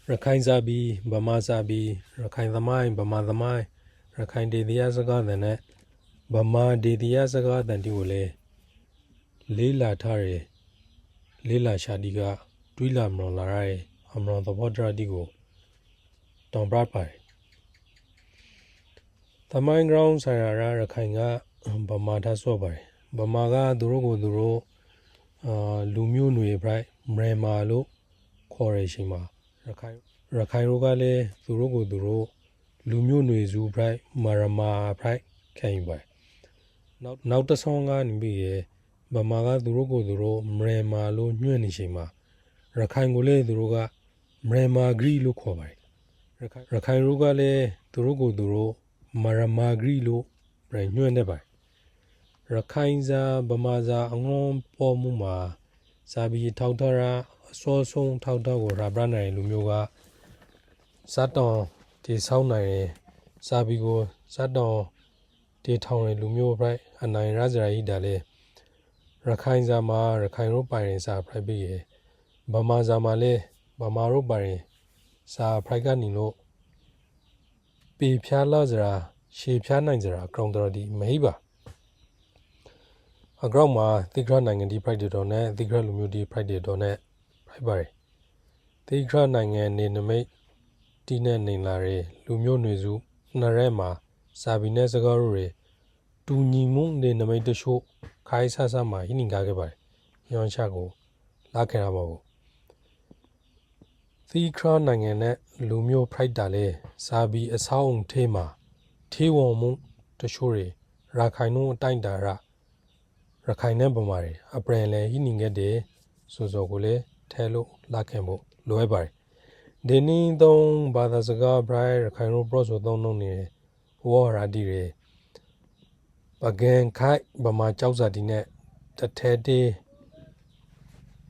ရခိုင်စာဘီဗမာစာဘီရခိုင်သမိုင်းဗမာသမိုင်းရခိုင်ဒေသရစကားတဲ့နဲ့ဗမာဒေသရစကားတဲ့တီကိုလည်းလေးလာထားတယ်လေးလာရှာတီကတွေးလာမလို့လာရဲအမရောသဘောတရားတီကိုတောင်ပရပါတယ်သမိုင်း ground ဆရာရခိုင်ကဗမာထားဆော့ပါတယ်ဗမာကသူတို့ကိုသူတို့လူမျိုးနွေပြိုင်မြန်မာလို့ခေါ်ရရှိမှာရခိုင်တို့ကလည်းသူတို့ကိုသူတို့လူမျိုးနွေစုပြိုင်မရမာပြိုင်ခံယူပါနောက်တဆောင်းကနေပြီးရဗမာကသူတို့ကိုသူတို့မြန်မာလို့ညွှန်နေရှိမှာရခိုင်ကိုလည်းသူတို့ကမြန်မာဂရီလို့ခေါ်ပါတယ်ရခိုင်တို့ကလည်းသူတို့ကိုသူတို့မရမာဂရီလို့ပြန်ညွှန်နေပါတယ်ရခိုင်စာဗမာစာအငုံပေါ်မှုမှာစာဘီထောက်ထားရာ အစောဆုံးထောက်တော့ကိုရာပရနိုင်လူမျိုးကစတောင်ဒီဆောင်းနိုင်ရင်စာပီကိုစတောင်ဒီထောင်ရလူမျိုးဖိုက်အနိုင်ရကြရည်ဒါလေရခိုင်စာမှာရခိုင်ရိုးပိုင်ရင်စာဖိုက်ပြီးရဗမာစာမှာလေဗမာရိုးပိုင်ရင်စာဖိုက်ကနေလို့ပေဖြားလာကြတာရှေဖြားနိုင်ကြတာကောင်တော်ဒီမဟိပါအကောက်မှာသီခရနိုင်ငံဒီ Pride တော်နဲ့သီခရလူမျိုးဒီ Pride တော်နဲ့ဖိုက်ပါတယ်သီခရနိုင်ငံနေနမိတ်တီးနဲ့နေလာရလူမျိုးနွေစုနှစ်ရဲမှာစာပီနဲ့စကားတွေတူညီမှုနေနမိတ်တချို့ခိုင်းဆဆမှာဟိနင်ကားခဲ့ပါတယ်ညောင်းချကိုလာခဲ့ရပါဘူးသီခရနိုင်ငံနဲ့လူမျိုး Pride တာလေစာပီအဆောင်းထဲမှာထေဝံမှုတချို့တွေရာခိုင်နှုန်းအတိုင်းတာရခိုင်နဲ့ဗမာတွေအပရင်လေဟိနင်ခဲ့တဲ့ဆိုစောကိုလေထဲလို့လာခဲ့ဖို့လိုအပ်ပါတယ်ဒီနည်းသုံးဘာသာစကားဘရိုင်ရခိုင်ရိုးပရော့ဆိုသုံးလုံးနေဝေါ်ရာဒီတွေပကင်ခိုက်ဗမာကြောက်စာတီနဲ့တထဲတေး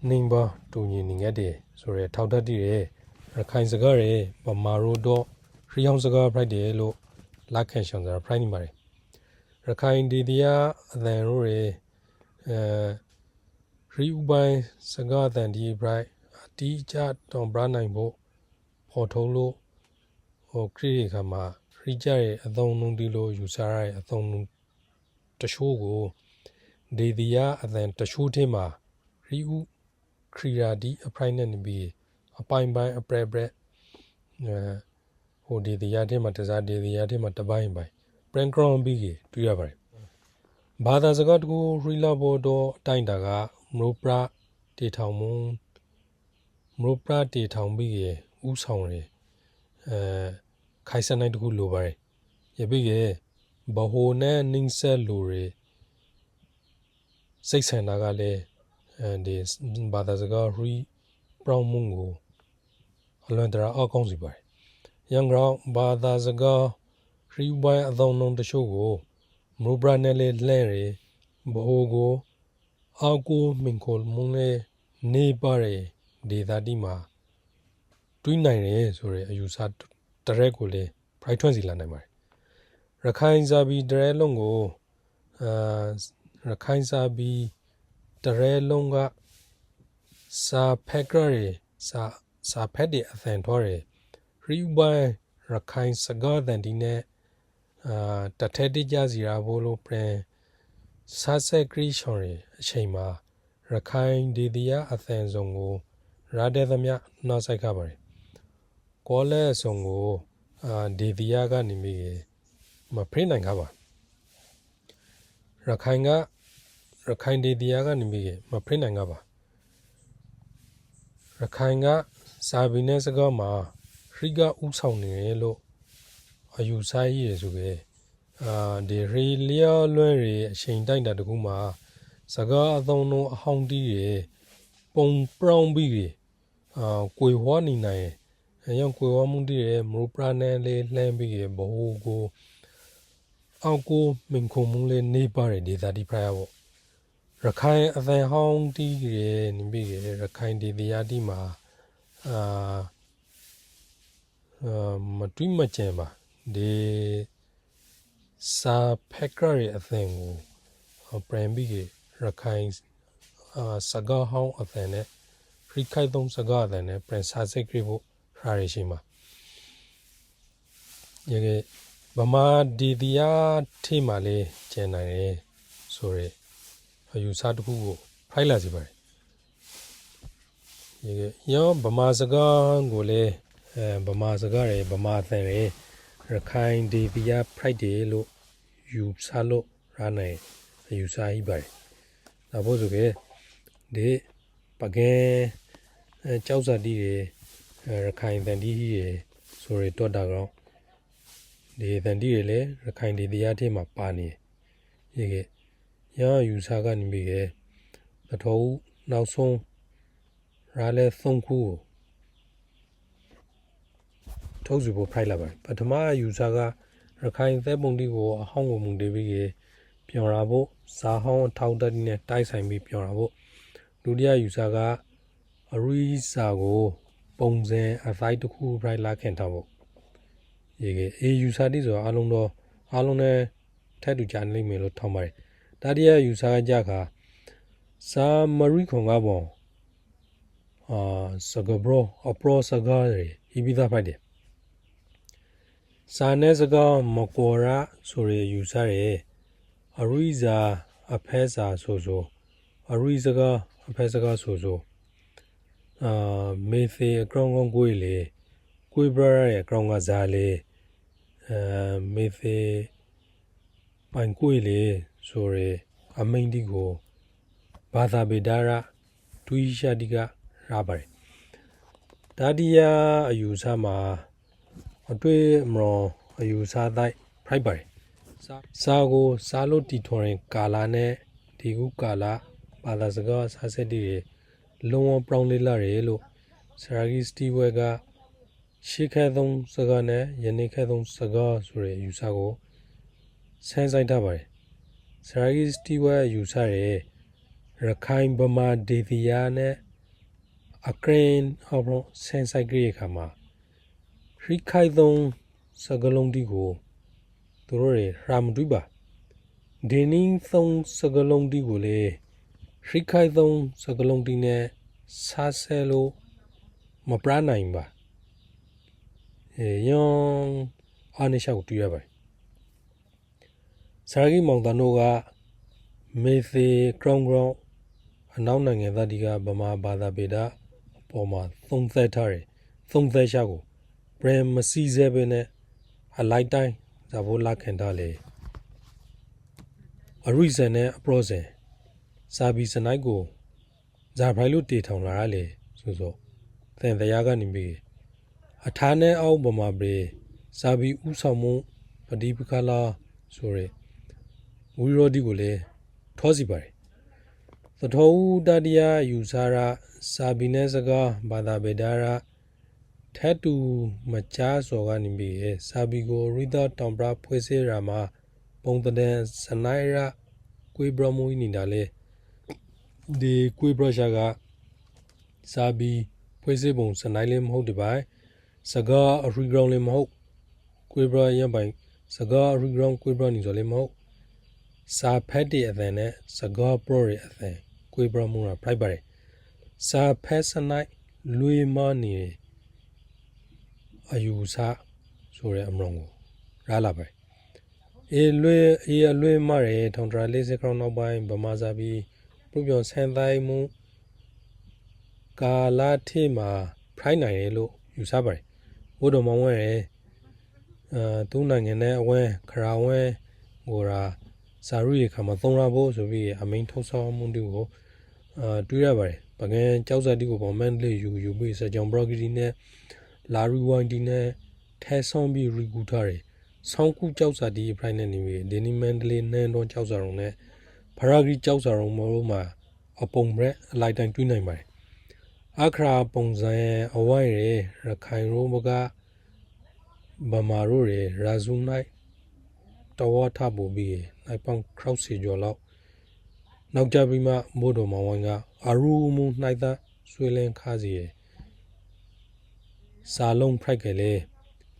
နင်းပါတူညီနေခဲ့တဲ့ဆိုရထောက်တတ်တည်ရခိုင်စကားတွေဗမာရိုးတော့ခရီးအောင်စကားဘရိုက်တယ်လို့လာခဲ့ရှောင်းစားဘရိုက်နေပါတယ်ရခိုင်ဒီတရားအသံရိုးတွေရီဥပိုင်းစကားအသံဒီဘရိုက်အတီးချတောင်ပရနိုင်ဖို့ပေါ်ထုံးလို့ခရီးခါမှာခရီးကြရဲ့အသုံးနှုန်းဒီလိုယူဆရတဲ့အသုံးနှုန်းတချို့ကိုဒီတရားအသံတချို့ထဲမှာရီဥခရီယာဒီအဖိုင်နဲ့နေပြီးအပိုင်ပိုင်းအပရက်ပရက်ဟိုဒီတရားထဲမှာတစားဒီတရားထဲမှာတပိုင်းပိုင်းပရန်ကရွန်ပြီးတွေ့ရပါတယ်ဘာသာစကားတကူရီလာဘော်တော့အတိုင်းတာကမရိုပရာတေထောင်မုံမရိုပရာတေထောင်ပြီးဥဆောင်ရခိုင်စနိုင်တကူလိုပါတယ်ရပြီးဘဟိုနဲ့နင်းဆက်လူတွေစိတ်ဆန္ဒကလည်းဒီဘာသာစကားရီပရောင်မုံကိုအလွန်တရာအကောင်းစီပါတယ်ရန်ကောင်ဘာသာစကားရီဝိုင်းအသုံးနှုန်းတချို့ကိုမရိုပရာနဲ့လည်းလဲရဘဟိုကိုအောက်ကိုမင်ကိုမုံနဲ့နေပါရဒေသတိမှာတွေးနိုင်တယ်ဆိုရအယူဆတရက်ကိုလည်း price 20စီလာနိုင်ပါတယ်ရခိုင်စာပီတရဲလုံးကိုရခိုင်စာပီတရဲလုံးကစာဖက်ကရစာဖက်တဲ့အသံထောရရီဝိုင်းရခိုင်စကားတန်ဒီနဲ့တထဲတကြစီရာဘိုလိုပရင်ဆာဆက်ကရီရှော်ရအချိန်မှာရခိုင်ဒေသရအသံစုံကိုရာတဲ့သမျှနောက်ဆိုင်ခပါတယ်ကောလဲအစုံကိုဒေသရကနေမိမဖိနိုင်ခပါရခိုင်ဒေသရကနေမိမဖိနိုင်ခပါရခိုင်ကစာပီနဲ့စကားမှာခရီးကဥဆောင်နေတယ်လို့အယူဆိုင်ရဆိုပဲဒီရီလျာလွဲရအချိန်တိုက်တာတကူမှာစကားအသုံးလုံးအဟောင်းတီးရပုံပရောင်းပြီးကွေဝါနေနိုင်ရောကွေဝါမှုတီးရမရိုပရာနဲ့လေးလှမ်းပြီးဘဟိုကိုအောက်ကိုမင်ခုံမှုလေးနေပါတယ်ဒေသတိဖရာပေါ့ရခိုင်အသံဟောင်းတီးရနေပြီးရခိုင်ဒေသရာတီမှာမတွိမကျန်ပါဒီစာဖက်ကရအသံကိုပရန်ပြီးရခိုင်စကားဟောင်းအသံနဲ့ခရီးခိုက်သုံးစကားအသံနဲ့ပရန်စာစိတ်ကြည့်ဖို့ခါရရှိမှာရကဗမာဒီတရားထိမှလေးကျန်နိုင်တယ်ဆိုရအယူဆတစ်ခုကိုဖိုက်လာစီပါတယ်ရကရောဗမာစကားကိုလည်းဗမာစကားရဗမာအသံရရခိုင်ဒီတရားဖိုက်တယ်လို့ယူဆလို့ရနိုင်အယူဆဟိပါတယ်ဒါဖို့ဆိုကေဒီပကဲကြောက်စာတီးရခိုင်တန်တီးရဆိုရတော့တာကောင်ဒီတန်တီးရလေရခိုင်ဒီတရားထဲမှာပါနေရေကရောယူဆကနေပြီးကေသတော်နောက်ဆုံးရာလဲသုံးခုထုတ်စုဖို့ဖိုက်လာပါတယ်ပထမယူဆကရခိုင်သက်ပုံတီကိုအဟောင်းကိုမူတည်ပြီးပြောင်းလာဖို့ဇာဟောင်းထောက်တက်နဲ့တိုက်ဆိုင်ပြီးပြောင်းလာဖို့ဒုတိယယူဆကအ အရူစာကိုပုံစံအတိုင်းတစ်ခုပြိုင်လာခင်ထားဖို့ရေကအေယူစာတိဆိုအားလုံးနဲ့ထက်တူကြနေမယ်လို့ထောင်းပါတယ်တတိယယူစာကြခါစာမရီခွန်ကပေါ့စကဘရအပရစကားရီဟိပိသာဖိုက်တယ်စာနဲ့စကားမကောရာဆိုရယူစာရအရူစာအဖဲစာဆိုအရူစကားအဖဲစကားဆိုမေဖေအကောင်ကောင်ကိုလေကိုဘရရဲ့အကောင်ကစားလေမေဖေပိုင်ကိုလေဆိုရအမိန်ဒီကိုဘာသာပေဒါရဒွိရှာတိကရပါတယ်ဒါဒီယာအယူဆမှာအတွေ့အမရောအယူဆတိုင်းဖိုက်ပါတယ်စာကိုစားလို့တီထွန်ရင်ကာလာနဲ့ဒီကူကာလာဘာသာစကားစားဆက်တည်လုံးဝပြောင်းလဲလာတယ်လို့ဆရာကြီးစတီဝဲကရှေ့ခဲသုံးစကားနဲ့ယနေ့ခဲသုံးစကားဆိုတဲ့ယူဆကိုဆန်းဆိုင်ထားပါတယ်ဆရာကြီးစတီဝဲယူဆရဲရခိုင်ဗမာဒေသယာနဲ့အကရင်ဟောဘဆန်းဆိုင်ကြရခါမှာရိခိုင်သုံးစကားလုံးဒီကိုသူတို့ရရာမတူပါဒေနင်းသုံးစကားလုံးဒီကိုလေရိခိုင်သုံးစကားလုံးဒီနဲ့စားဆဲလို့မပရနိုင်ပါယောင်အာနေရှောက်တူရပါတယ်ဆရာကြီးမောင်တန်တို့ကမေသေကရောင်းအနောက်နိုင်ငံသားဒီကဗမာဘာသာပေတာအပေါ်မှာသုံးသက်ထားတယ်သုံးသက်ရှာကိုဘရမ်မစီဆဲပဲနဲ့အလိုက်တိုင်းဇာဘိုလာခင်ထားလေအရိဇန်နဲ့အပရောဇန်စာဘီစနိုက်ကိုဇာဖိုင်လို့တေထောင်လာရလေဆိုသင်တရားကနေပြီးအထားနဲ့အောက်ဗမာပေစာဘီဥဆောင်မှုပတိပခလာဆိုရဲဝီရိုဒီကိုလေထောစီပါတယ်သထောဦးတတိယယူဆရာစာဘီနဲ့စကားဘာသာပေဒါရာထက်တူမချားစောကနေပြီးစာဘီကိုရိဒတောင်ပရာဖွေးစေရာမှာပုံတန်စနိုင်ရာကွေဘရမူနေတာလေဒီကွေဘရရှာကစာဘီဖွေးစေပုံစနိုင်လေးမဟုတ်တပိုင်းစကားအရီဂရောင်းလေးမဟုတ်ကွေဘရရပိုင်စကားအရီဂရောင်းကွေဘရနေဆိုလေးမဟုတ်စာဖက်တဲ့အသံနဲ့စကားပရောရဲ့အသံကွေဘရမူရာဖိုက်ပါတယ်စာဖက်စနိုင်လွေမနေအယူဆဆိုတဲ့အမရုံကိုရလာပါတယ်အလွေမရဲထောင်တရာလေးစခရောင်းနောက်ပိုင်းဗမာစာပြီးပြုပြောင်းဆန်တိုင်းမှုကာလာထေမှာဖိုင်နိုင်ရလို့ယူဆပါတယ်ဘုဒ္ဓမောင်ဝဲသူ့နိုင်ငံနဲ့အဝဲခရာဝဲဟိုရာစာရုရခါမှာသုံးရဖို့ဆိုပြီးအမိန်ထုတ်ဆောင်မှုတွေကိုတွေးရပါတယ်ပကံကြောက်စတိကိုပေါ်မန်လေးယူပြီးစကြောင်ဘရော့ဂီနဲ့လာရီဝိုင်းဒီနဲ့ထဲဆောင်ပြီးရီကူထားတယ်ဆောင်းကူကြောက်စတိဖိုင်နဲ့နေပြီးဒီနီမန်ဒလေးနန်းတော်ကြောက်စရုံနဲ့ဖရာဂီကြောက်စရုံမို့မှာအပုံရက်အလိုက်တိုင်းတွေးနိုင်ပါတယ်အခရာပုံစံအဝိုင်းရခိုင်ရိုးဘကဗမာရိုးရရာဇုနိုင်တော်ထပူပြီးနိုင်ပေါင်းခရောက်စီကျော်လောက်နောက်ကြပြီးမှမို့တော်မောင်ဝိုင်းကအရူမူနိုင်သားဆွေလင်းခါစီစာလုံးဖိုက်ကလေး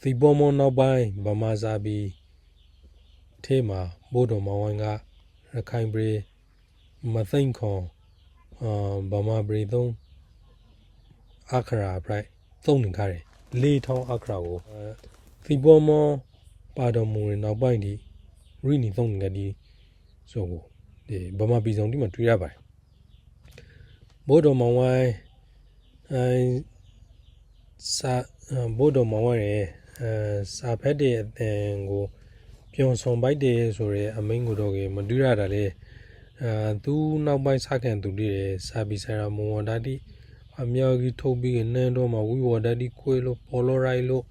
သီပေါ်မနောက်ပိုင်းဗမာစာပြီးထဲမှာမို့တော်မောင်ဝိုင်းကရခိုင်ပြည်မသိမ့်ခွန်ဗမာပြည်သုံးအခရာပြိုက်သုံးနေကြတယ်လေးထောင်းအခရာကိုသီပေါ်မပါတော်မူရင်နောက်ပိုင်းဒီရီနီသုံးနေတဲ့ဒီဆိုကိုဒီဗမာပြည်ဆောင်ဒီမှာတွေ့ရပါတယ်ဘိုးတော်မောင်ဝိုင်းစာဘိုးတော်မောင်ဝိုင်းရဲ့စာဖက်တဲ့အတန်ကိုပြုံဆောင်ပိုက်တယ်ဆိုရဲအမိန်ကိုတော့မတွေ့ရတာလေသူနောက်ပိုင်းစကန်သူတွေစာဘီဆရာမော်ဒါတီအမြောက်ကြီးထုတ်ပြီးနန်းတော့မှာဝီဝါဒါတီခွေလို့ပေါ်လိုရိုင်းလို့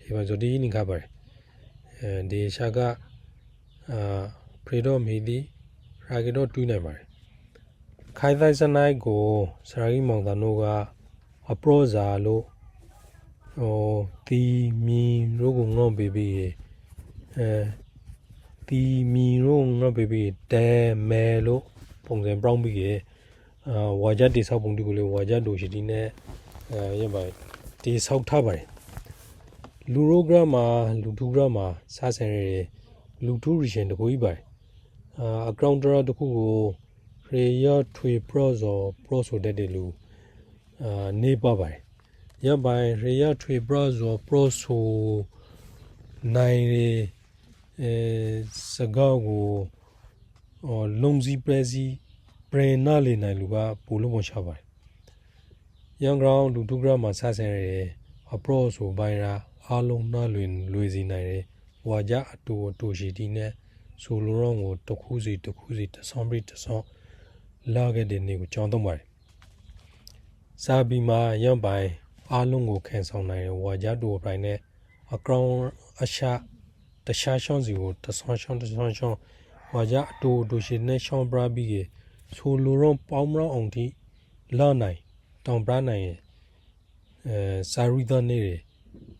ဒီမှာဆိုဒီနေခါပါတယ်ဒီရှာကဖရီဒိုမီဒီရာဂီတော့တွေးနိုင်ပါတယ်ခိုင်တိုင်းစနိုက်ကိုဆရာကြီးမောင်တန်တို့ကအပရောဇာလို့တီမီရိုးကိုငေါ့ပေးပြီးတီမီရိုးငေါ့ပေးပြီးတဲမဲလို့ပုံစံပြောင်းပြီး ဝါကြတိဆောက်ပုံတူကိုလေဝါကြတို့ရှိဒီနဲ့ရပါဒီဆောက်ထားပါတယ်လူရိုဂရမ်မှာလူထူဂရမ်မှာစားဆင်ရလူထူရီရှင်တကူကြီးပါတယ်အကောင့်တရာတခုကိုရေရထွေပရော့ဆိုတဲ့လူနေပါပါတယ်ရပိုင်းရေရထွေပရော့ဆိုနိုင်စကောက်ကိုလုံစီပရစီပရနာလေနိုင်လူကပို့လို့မရှာပါတယ်ရန်ကောင်လူထူဂရမ်မှာစားဆင်ရအပရော့ဆိုပိုင်းရာအားလုံးနှလွေစီနိုင်တယ်ဝါကြအတူရှိဒီနဲ့ဆိုလိုရောကိုတခုစီတဆောင်းပြီးတဆောင်းလာခဲ့တဲ့နေကိုကြောင်းတော့ပါတယ်စာဘီမှာရန်ပိုင်အားလုံးကိုခံဆောင်နိုင်တယ်ဝါကြတူအပိုင်းနဲ့အကောင်အရှာတခြားရှောင်းစီကိုတဆောင်းရှောင်းဝါကြအတူရှိနဲ့ရှောင်းပရာပြီးကဆိုလိုရောပေါင်းမရောအောင်တိလာနိုင်တောင်ပရာနိုင်စာရီဒန်နေ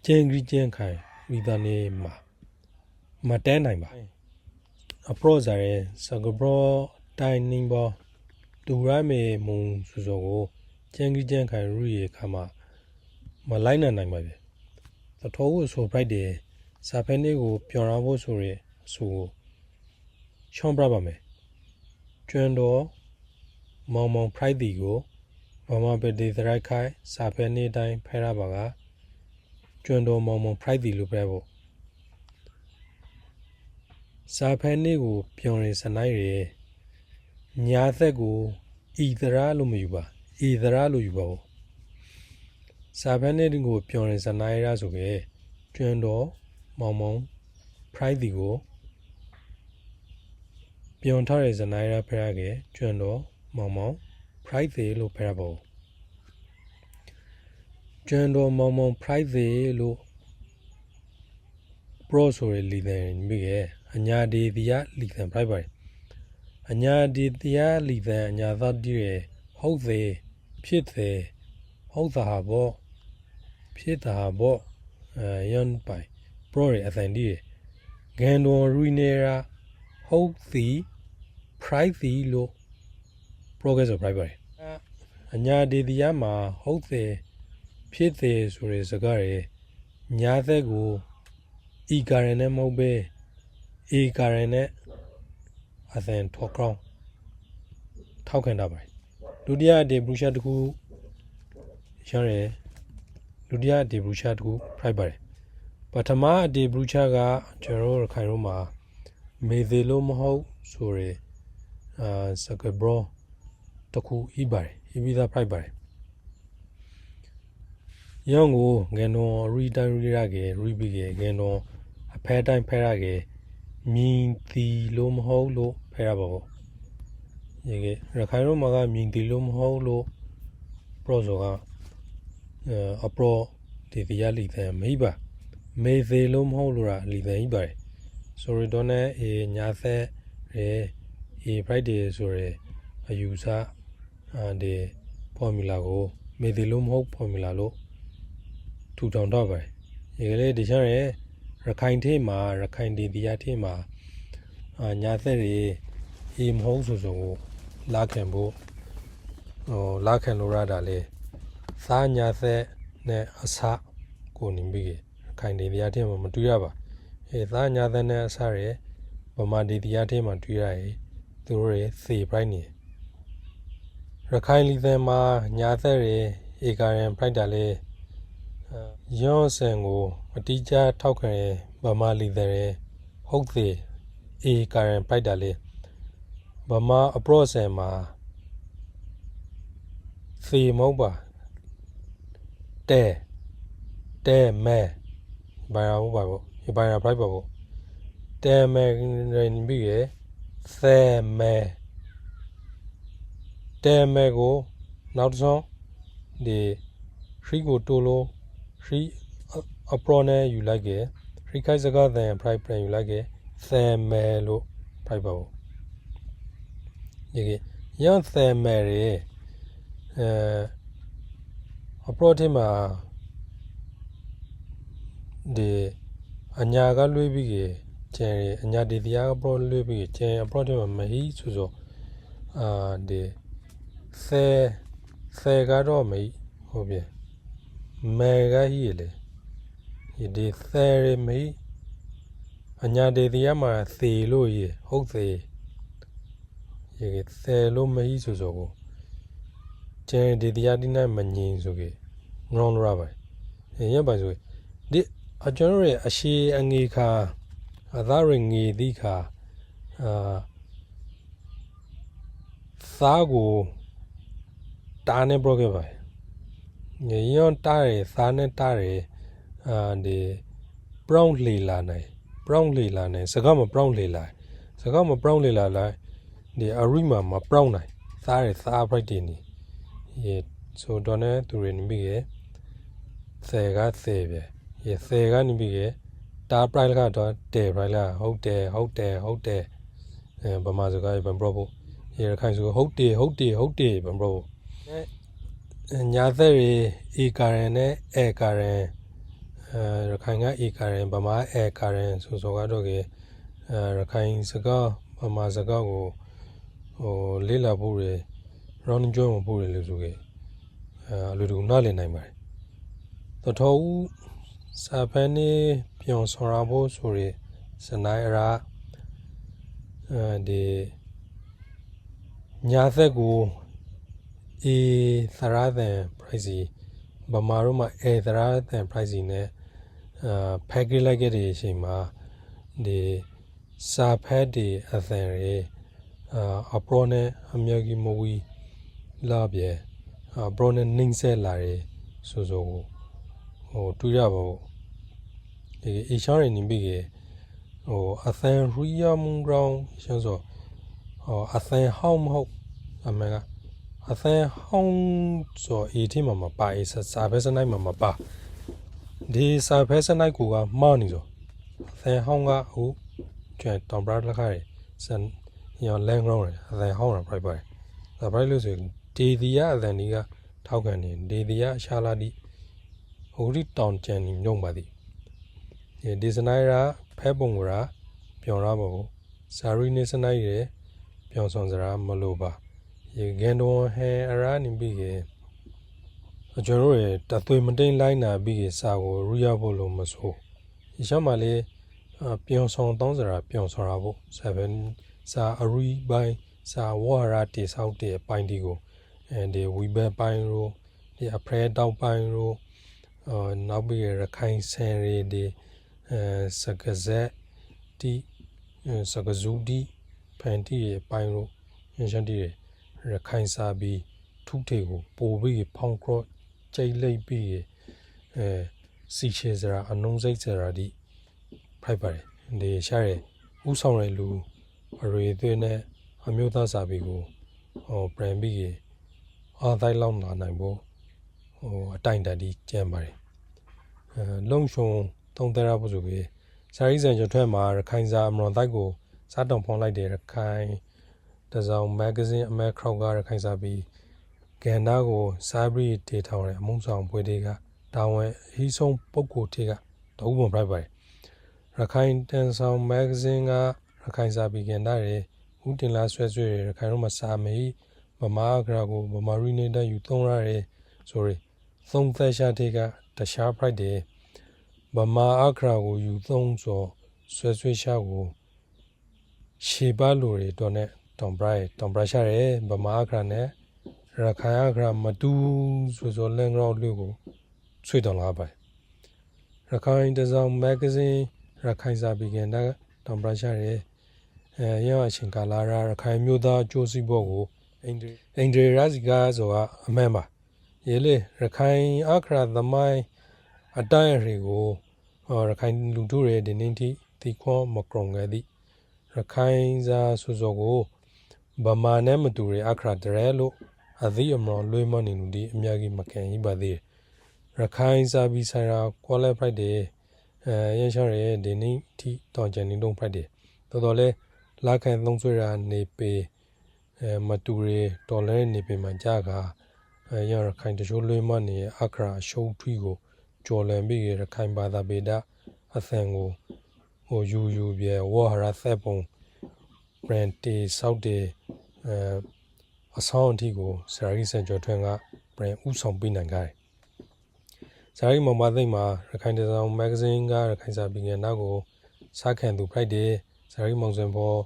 ကျင်းကြီးကျင်းခိုင်ရီဒန်နေမှာမတဲနိုင်ပါအပရော့ဇာရဲ့စကဘရောတိုင်းနင်းဘောတူရမေမုံဆိုစောကိုကျန်းကြီးကျန်းခိုင်ရူရဲ့ခါမှာမလိုက်နိုင်ပါပဲသတော်ကိုဆိုပရိုက်တယ်စာဖဲနေကိုပြောင်းရဖို့ဆိုရဲအဆိုရှောင်းပြပါမယ်ကျွန်းတော်မောင်ဖရိုက်တီကိုမမပတိသရိုက်ခိုင်စာဖဲနေတိုင်းဖဲရပါကကျွန်းတော်မောင်ဖရိုက်တီလို့ပြဖို့စာဖဲနေကိုပြောင်းရင်စနိုင်ရညာသက်ကိုဤသရာလို့မယူပါဤသရာလို့ယူပါဘူးစာဖဲနေကိုပြောင်းရင်စနိုင်ရဆိုကြကျွန်းတော်မောင်ဖရိုက်တီကိုပြောင်းထားရစနိုင်ရဖဲရကကျွန်းတော်မောင်ဖရိုက်တီလို့ဖဲရပါဘူးကျွန်းတော်မောင်ဖရိုက်တီလို့ပရောဆိုရလီတဲ့မိကအညာဒီတရားလီတဲ့ဖိုက်ပါတယ်အညာဒီတရားလီတဲ့အညာသတည်းရဟုတ်သေးဖြစ်သေးဟုတ်တာဘောဖြစ်တာဘောယန်ပိုင်ပရောရအသန်ဒီဂန်ဒွန်ရူနေရာဟုတ်သည်ဖရိုက်သည်လို့ progress ဆိုဖိုက်ပါတယ်အညာဒီတရားမှာဟုတ်သေးဖြစ်သေးဆိုရစကားရညာသက်ကိုဤကာရနဲ့မဟုတ်ပဲအေကာရနဲ့အသင်ထောက်ကောင်းထောက်ခံတာပါဒုတိယဒေဘရူရှာတခုရရဲဒုတိယဒေဘရူရှာတခုဖိုက်ပါတယ်ပထမဒေဘရူရှာကကျွန်တော်တို့ခိုင်ရိုးမှာမေသေးလို့မဟုတ်ဆိုရစကဘရောတခုဤပါတယ်ဤပြီးသားဖိုက်ပါတယ်ရောင်းကိုငန်တော်ရီတိုင်းရီရကေရီဘီကေငန်တော်အဖဲတိုင်းဖဲရကေမြင်တီလို့မဟုတ်လို့ဖဲရပါဘူးရေကေရခိုင်ရိုးမှာကမြင်တီလို့မဟုတ်လို့ပရောဆိုကအပရောဒီတရားလီတဲ့မိပါမေသေးလို့မဟုတ်လို့ရာလီတဲ့ဤပါတယ်ဆိုရတော့နဲ့ညာသက်ရေFriday ဆိုရအယူဆဒီဖော်မြူလာကိုမေသေးလို့မဟုတ်ဖော်မြူလာလို့ထူထောင်တော့ပါတယ်ရေလေဒီချမ်းရခိုင်ထဲမှာရခိုင်ဒီတရားထဲမှာညာသက်တွေမဟုတ်ဆိုကိုလာခံဖို့လာခံလို့ရတာလေသာညာသက်နဲ့အစကိုနေပြီးခိုင်ဒီတရားထဲမှာမတွေ့ရပါသာညာသက်နဲ့အစရဗမာဒီတရားထဲမှာတွေ့ရသူတို့ရသေပရိုက်နေရခိုင်လီသင်မှာညာသက်တွေဧကာရန်ပရိုက်တာလေရော့ဆန်ကိုအတိအကျထောက်ခံရဗမာလီတဲ့ဟုတ်သေးအေကာရန်ပိုက်တာလေဗမာအပရော့ဆန်မှာဖေမဟုတ်ပါတဲမဲဘာရဘူးပါဘူးဘာရပိုက်ပါဘူးတဲမဲရင်ပြီးရသဲမဲတဲမဲကိုနောက်တစ်ဆုံးဒီခရီကိုတိုလိုခရီအပရောနဲ့ယူလိုက်ခဲ့ခရီခိုက်စကားတဲ့ price ပြန်ယူလိုက်ခဲ့သဲမဲလို့ price ပါဘူးဒီကရန်သဲမဲရအပရောထဲမှာဒီအညာကလွှဲပြီးကျန်အညာဒီတရားအပရောလွှဲပြီးကျန်အပရောထဲမှာမဟီဆိုဒီ seကတော့မေဟုတ်ပြီမဲကကြီးလေဒီseရမေအညာတေတရားမှာသေလို့ရေဟုတ်သေးရေသေလို့မေဆိုကိုကျန်ဒီတရားဒီနိုင်မငင်းဆိုကေငေါလို့ရပါရပါဆိုဒီအကျွန်တော်ရဲ့အရှိအငေခါအသားရငေဒီခါသားကိုတားနေပြောခဲ့ပါညရောတားရသားနဲ့တားရဒီ brown လေလာနိုင် brown လေလာနိုင်စကားမ brown လေလာစကားမ brown လေလာလိုက်ဒီအရိမှာမ brown နိုင်သားရသား bright တင်နေရေဆိုတော့ねသူတွေနေပြီရဲ့သေကသေပဲရေသေကနေပြီရဲ့တာ bright ကတော့တဲ bright လားဟုတ်တယ်ဗမာစကားဘန် bro ရေခိုင်ဆိုဟုတ်တယ်ဘန် bro ညာသက်ရေအေကာရန်နဲ့အေကာရန်ရခိုင်ကအေကာရန်ဗမာအေကာရန်ဆိုကတော့ကေရခိုင်စကားဗမာစကားကိုလေးလာဖို့ရ round join ဖို့ရလို့ဆိုကေလူတို့နားလည်နိုင်ပါတယ်တော်တော်ဦးစာဖန်နေပြောင်းဆောင်ရဖို့ဆိုရစနိုင်ရာဒီညာသက်ကိုအေသရသန် price ဗမာတို့မှာအေသရသန် price နဲ့ဖက်ကြီးလိုက်ခဲ့တဲ့အချိန်မှာဒီစာဖက်ဒီအသန်ရေအပရောနဲ့အမြကြီးမဝီလာပြေအပရောနဲ့နှင်းဆက်လာရေဆိုတွေ့ရပါဘူးဒီအရှာရနေပြီကေအသန်ရီယာမုံရောင်းရှင်းဆိုအသန်ဟောင်းမဟုတ်အမေကအသန်ဟောင်းဆိုအေးတိမှာမပါအေးစာဖက်စနိုင်မှာမပါဒီစာဖက်စနိုင်ကူကမောင်းနေဆိုအသန်ဟောင်းကဟုတ်ကျွမ်းတောင်ပရလက်ခါရစန်ရောလန်ဂရောင်းရအသန်ဟောင်းရ price ပါတယ်ဒါ price လို့ဆိုဒီဒီရအသန်ဒီကထောက်ကန်နေဒီဒီရရှာလာဒီဟိုဒီတောင်ကျန်နေညုံပါသည်ဒီစနိုင်ရာဖဲပုံကရာပြောင်းရပါဘူးစာရီနေစနိုင်ရပြောင်းဆောင်စရာမလိုပါရေဂန်တော်ဟဲအရာနေပြီကေကျွန်တော်ရဲ့တသွေမတိန်လိုက်နာပြီးကေစာကိုရူရဖို့လို့မဆိုဒီရှောင်းမှာလေပြောင်းဆောင်တောင်းစရာပြောင်းဆောင်ရဖို့7စာအရီပိုင်းစာဝါရာတိဆောက်တဲ့အပိုင်းဒီကိုဒီဝီဘက်ပိုင်းရောဒီအဖရဲတောက်ပိုင်းရောနောက်ပြီးရခိုင်ဆန်ရီဒီစကဇက်တီစကဇူဒီဖန်တီရဲ့ပိုင်းရောရှင်းတီရခိုင်စာပြီးထုထေကိုပို့ပြီးဖောင်းcrossကျိတ်လိပ်ပြီးစီချေစရာအနုံးစိတ်စရာဒီဖိုက်ပါတယ်ဒီရှားရဥဆောင်ရလူအရေသွေးနဲ့အမျိုးသားစာပြီးကိုbrand ပြီးအားတိုင်းလောက်လာနိုင်ဖို့အတိုင်းတည်းကျန်ပါတယ်လုံရှုံသုံးသရဖို့ဆိုပြီးစာရေးစံကျော်ထွက်မှာရခိုင်စာအမရွန်တိုက်ကိုစားတောင်ဖောင်းလိုက်တယ်ရခိုင်တစောင်မဂ္ဂဇင်းအမဲခေါကရခိုင်စာပြီးကန္နာကိုစာပြီးတေထောင်ရအမုံဆောင်ပွဲတွေကတာဝန်အဟိဆုံးပုဂ္ဂိုလ်တွေကတအုပ်ပုံပြပါတယ်ရခိုင်တန်ဆောင်မဂ္ဂဇင်းကရခိုင်စာပြီးကန္နာရဦးတင်လာဆွဲရခိုင်တို့မှာစာမေးဗမာဂရာကိုဗမာရီနေတဲ့ယူသုံးရတယ်ဆိုရသုံးသက်ရှာတဲ့ကတခြား price တွေဗမာအခရာကိုယူသုံးဆိုဆွဲရှာကိုရှေပါလိုတွေတော့နဲ့တောင်ပရရှာရဲဗမာအခရာနဲ့ရခိုင်အခရာမတူဆိုလန်ဂရောင်းလူကိုဆွေတောင်လာပါရခိုင်တစောင်မဂ္ဂဇင်းရခိုင်စာပေကတောင်ပရရှာရဲရောအချင်းကလာရခိုင်မျိုးသားကျိုးစီဘောကိုအင်ဒရီရာဇီကာဆိုတာအမှန်ပါရေလေရခိုင်အခရာသမိုင်းအတိုင်းအရေကိုရခိုင်လူတို့ရဲ့ဒီနေ့တိခွန်မကုံခဲ့သည်ရခိုင်စာဆိုကိုဗမာနဲ့မတူရအခရာတရဲလို့အသည့်အမလွန်လွေးမနေလူဒီအများကြီးမခံကြီးပါသေးရခိုင်စာပြီးဆိုင်ရာ qualify တွေရင်းချရဲဒီနေ့တိတောင်ကျန်နေတော့ price တွေတော်တော်လဲလာခံသုံးဆွေရာနေပေမတူရဒေါ်လာနေပေမှာကြာကရခိုင်တချို့လွေးမနေအခရာအရှုံးထွီးကိုကျော်လန်ပြီးရခိုင်ဘာသာပေဒအသံကိုယူပြေဝါဟာရသက်ပုံ brand တီဆောက်တဲ့ အဆောင်အထိကိုဆရာကြီးစံကျော်ထွန်းကပြန်ဥဆောင်ပေးနိုင်ကြတယ်ဆရာကြီးမောင်ပါသိမ့်မှာရခိုင်တစောင်းမဂ္ဂဇင်းကရခိုင်စာပေငယ်နောက်ကိုစားခံသူဖိုက်တယ်ဆရာကြီးမောင်စံဖော်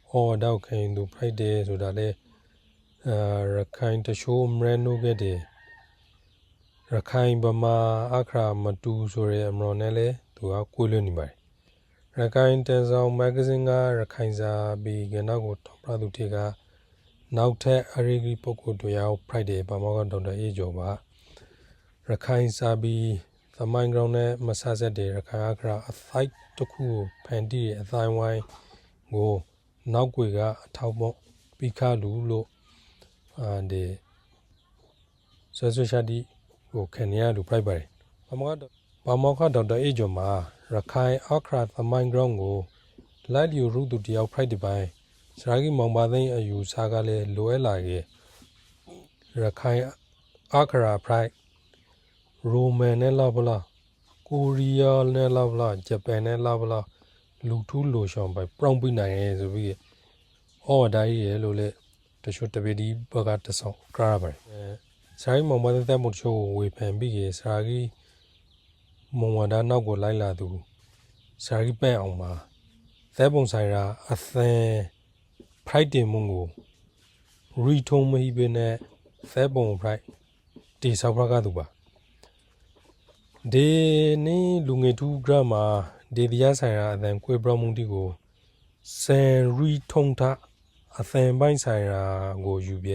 ဟောတောက်ခင်သူဖိုက်တယ်ဆိုတာလေရခိုင်တရှိုးမရနိုးခဲ့တယ်ရခိုင်ဗမာအခရာမတူဆိုရဲအမတော်နဲ့လေသူကကိုလွတ်နေပါတယ်ရခိုင်တစောင်းမဂ္ဂဇင်းကရခိုင်စာပေငယ်နောက်ကိုထောက်ပြသူတွေကနောက်ထပ်အရေးကြီးပုဂ္ဂိုလ်တွေရောက်ဖိုက်တယ်ဗမာကဒေါက်တာအေးကျော်ပါရခိုင်စာပေသမိုင်းကြောင်းနဲ့မဆဆက်တဲ့ရခိုင်အခရာအသိုက်တစ်ခုကိုဖန်တီးတဲ့အတိုင်းဝိုင်းကိုနောက်ွယ်ကအထောက်ပေါပြီးခါလူလို့ဒီဆွေရှာတီကိုခင်ရလူဖိုက်ပါတယ်ဗမာကဒေါက်တာအေးကျော်မှာရခိုင်အခရာသမိုင်းကြောင်းကိုလိုက်လျူရုသူတယောက်ဖိုက်တဲ့ပိုင်းစရာကြီးမောင်ပါသိန်းအယူစားကလည်းလိုအပ်လာရဲ့ရခိုင်အခရာဖိုက်ရိုမန်နဲ့လောက်ဗလားကိုရီးယားနဲ့လောက်ဗလားဂျပန်နဲ့လောက်ဗလားလူထူးလိုရှောင်းပိုင်ပြောင်းပြနိုင်ရဲဆိုပြီးဩဝဒါကြီးရဲလို့လေတချို့တပည့်ဒီဘကတဆောင်းကြရပါတယ်ဆရာကြီးမောင်မတဲ့တဲ့မှုချို့ဝေဖန်ပြီးဆရာကြီးမုံဝဒါနောက်ကိုလိုက်လာသူဆရာကြီးပန့်အောင်မှာသဲပုံဆိုင်ရာအသင်ဖိုက်တင်မှုကိုရီထုံမဟိပနဲ့သဲပုံဖိုက်တီဆောက်ဖရကသူပါဒီနေ့လူငယ်ထူးဂရမှာဒေဒီယာဆိုင်ရာအသံကွေပရမှုတီကိုစန်ရီထုံထအသံပိုင်းဆိုင်ရာကိုယူပြ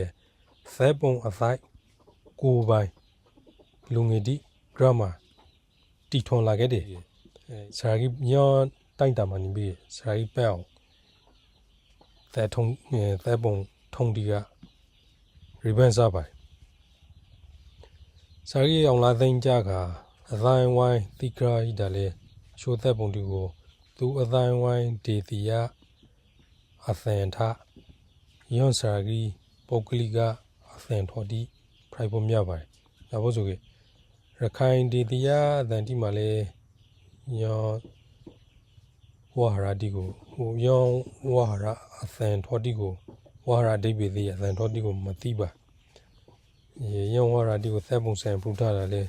သဲပုံအသိုက်ကိုပိုင်းလူငယ်တီဂရမှာတီထွန်လာခဲ့တယ်ဆရာကြီးညောတိုက်တာမှနေပြီးဆရာကြီးပဲအောင်သဲပုံထုံတီကရီဘန်စားပိုင်ဆရာကြီးအောင်လာသိန်းကြကအတိုင်းဝိုင်းတိကရာဟိတလေရှိုးသက်ပုံတူကိုသူအတိုင်းဝိုင်းဒေတီယာအသင်ထယွန်စာကြီးပုတ်ကလိကအသင်ထော်တီဖိုင်ပုံမြပါတယ်။ဒါဖို့ဆိုကေရခိုင်ဒေတီယာအသင်တီမှာလေယောဝါဟာရတီကိုဟိုယောဝါဟာရအသင်ထော်တီကိုဝါဟာရဒိဗေတိအသင်ထော်တီကိုမသိပါယောဝါဟာရတီကိုသက်ပုံဆိုင်ပူထားတာလေ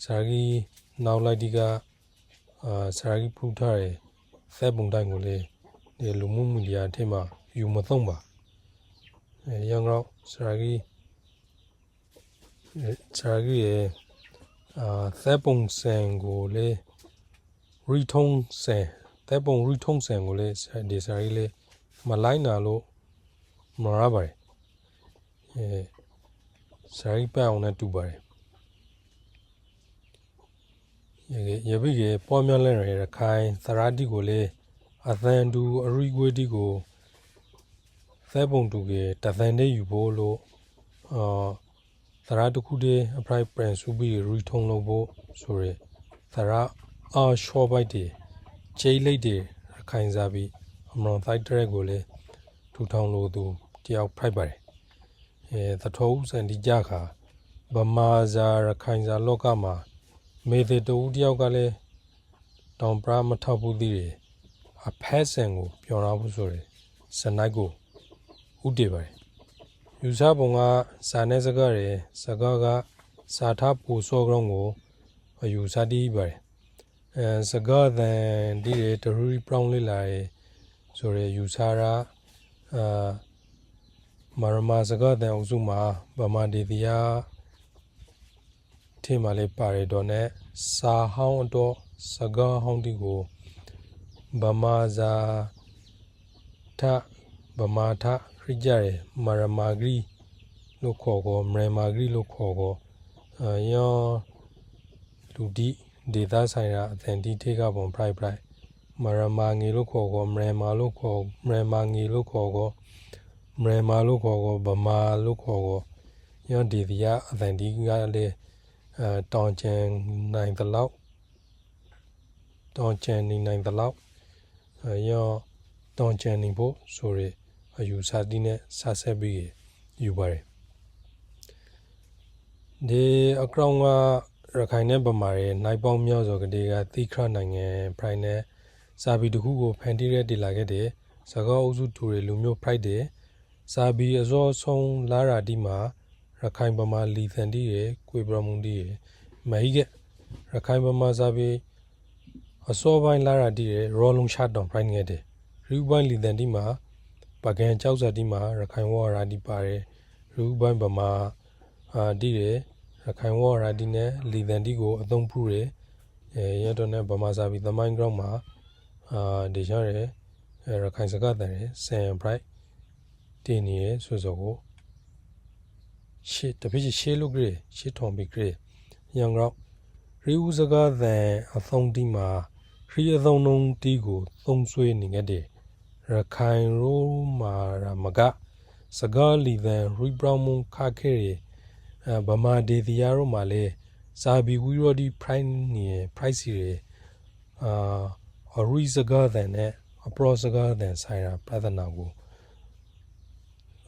ဆရာကြီးနောက်လိုက်ဒီကဆရာကြီးဖူးထားတဲ့သဲပုံတိုင်းကိုလေဒီလူမှုမီဒီယာထဲမှာယူမသုံးပါရန်ကောဆရာကြီးရဲ့သဲပုံစံကိုလေရီထုံးစံသဲပုံရီထုံးစံကိုလေဒီဆရာကြီးလေမလိုက်နာလို့မရပါတယ်ဆရာကြီးပအောင်နဲ့တူပါတယ်ရပိကေပေါ်မြလဲရခိုင်သရာတိကိုလေအသန်တူအရိကွေတိကိုသဲပုံတူကေတသန်တဲ့ယူဖို့လို့သရာတခုတည်းအပရိုက်ပရန်စုပြီးရီထုံလို့ဖို့ဆိုရသရာအာရှော့ဘိုက်တေကျိလိတ်တေရခိုင်စားပြီးအမရွန်တိုက်တဲ့ကိုလေထူထောင်လို့သူတယောက်ဖိုက်ပါတယ်သထောဦးစံဒီကြခါဗမာဇာရခိုင်ဇာလောကမှာမေသေးတူတယောက်ကလည်းတောင်ပရာမထောက်ဘူးသေးတယ်အဖက်ဆန်ကိုပြောရဖို့ဆိုရယ်စနိုက်ကိုဥတည်ပါတယ်ယူဆပုံကစာနဲ့စကားရယ်စကားကစာထားပူစောကောင်းကိုအယူဆတည်ပါတယ်စကားတန်ဒီရတရူပရောင်းလေးလာရယ်ဆိုရယ်ယူဆရာမာရမစကားတန်အုပ်စုမှာဗမာဒေသယာထဲမှာလေးပါတယ်တော့နဲ့စာဟောင်းတော့စကားဟောင်းတီကိုဗမာဇာထခရကြရမာရမာဂရီလို့ခေါ်ကောမရမာဂရီလို့ခေါ်ကောယောလူဒီဒေတာဆိုင်ရာအသင်တီထေကပုံ pride မာရမာငေလို့ခေါ်ကောမရမာလို့ခေါ်မရမာငေလို့ခေါ်ကောမရမာလို့ခေါ်ကောဗမာလို့ခေါ်ကောယောဒီဒီယာအသင်တီကလည်းတောင်ကျန်နိုင်တလောက်တောင်ကျန်နေနိုင်တလောက်ယောတောင်ကျန်နေဖို့ဆိုရအယူဆတီးနဲ့ဆက်ဆက်ပြီးယူပါတယ်ဒီအကောင်ကရခိုင်နဲ့ဗမာရဲ့နိုင်ပေါင်းများစွာကလေးကသီခရနိုင်ငံဖရိုင်နဲ့စာပီတခုကိုဖန်တီးရတည်လာခဲ့တဲ့စကားအုပ်စုတူတွေလူမျိုးဖိုက်တဲ့ စာဘီအစောဆုံးလာရာဒီမှာရခိုင်ပမာလီသန်တီရဲ့ကိုပရမုန်တီရဲ့မဟိကရခိုင်ပမာစာဘီအစောပိုင်းလာရာဒီရဲ့ရောလုံးရှတ်တောင်ဖိုင်ငယ်တဲ့ရူပိုင်းလီသန်တီမှာပကံကြောက်စတီမှာရခိုင်ဝါရာဒီပါတယ်ရူပိုင်းပမာဒီရဲ့ရခိုင်ဝါရာဒီနဲ့လီသန်တီကိုအသုံးပြုတယ်ရတော့နဲ့ဗမာစာဘီသမိုင်းကြောင်းမှာဒီရှာရဲရခိုင်စကားတဲ့ဆန်ပရိုက်တင်းနေဆိုစောကိုရှေ့တပိရှေ့လို့ကြည့်ရှေ့ထုံပြီးကြည့်ရန်ကောရီဦးစကားတဲ့အသုံးတီမှာရီအသုံးလုံးတီကိုသုံးဆွေးနေခဲ့တဲ့ရခိုင်ရိုးမာရမကစကားလီသန်ရီဘရောင်းမွန်ခါခဲရဗမာဒေသီယာရိုမှာလေစာဘီဝီရိုဒီပရိုင်နေပရိုက်စီရအရီစကားတဲ့အပရောစကားတဲ့ဆိုင်ရာပြဿနာကို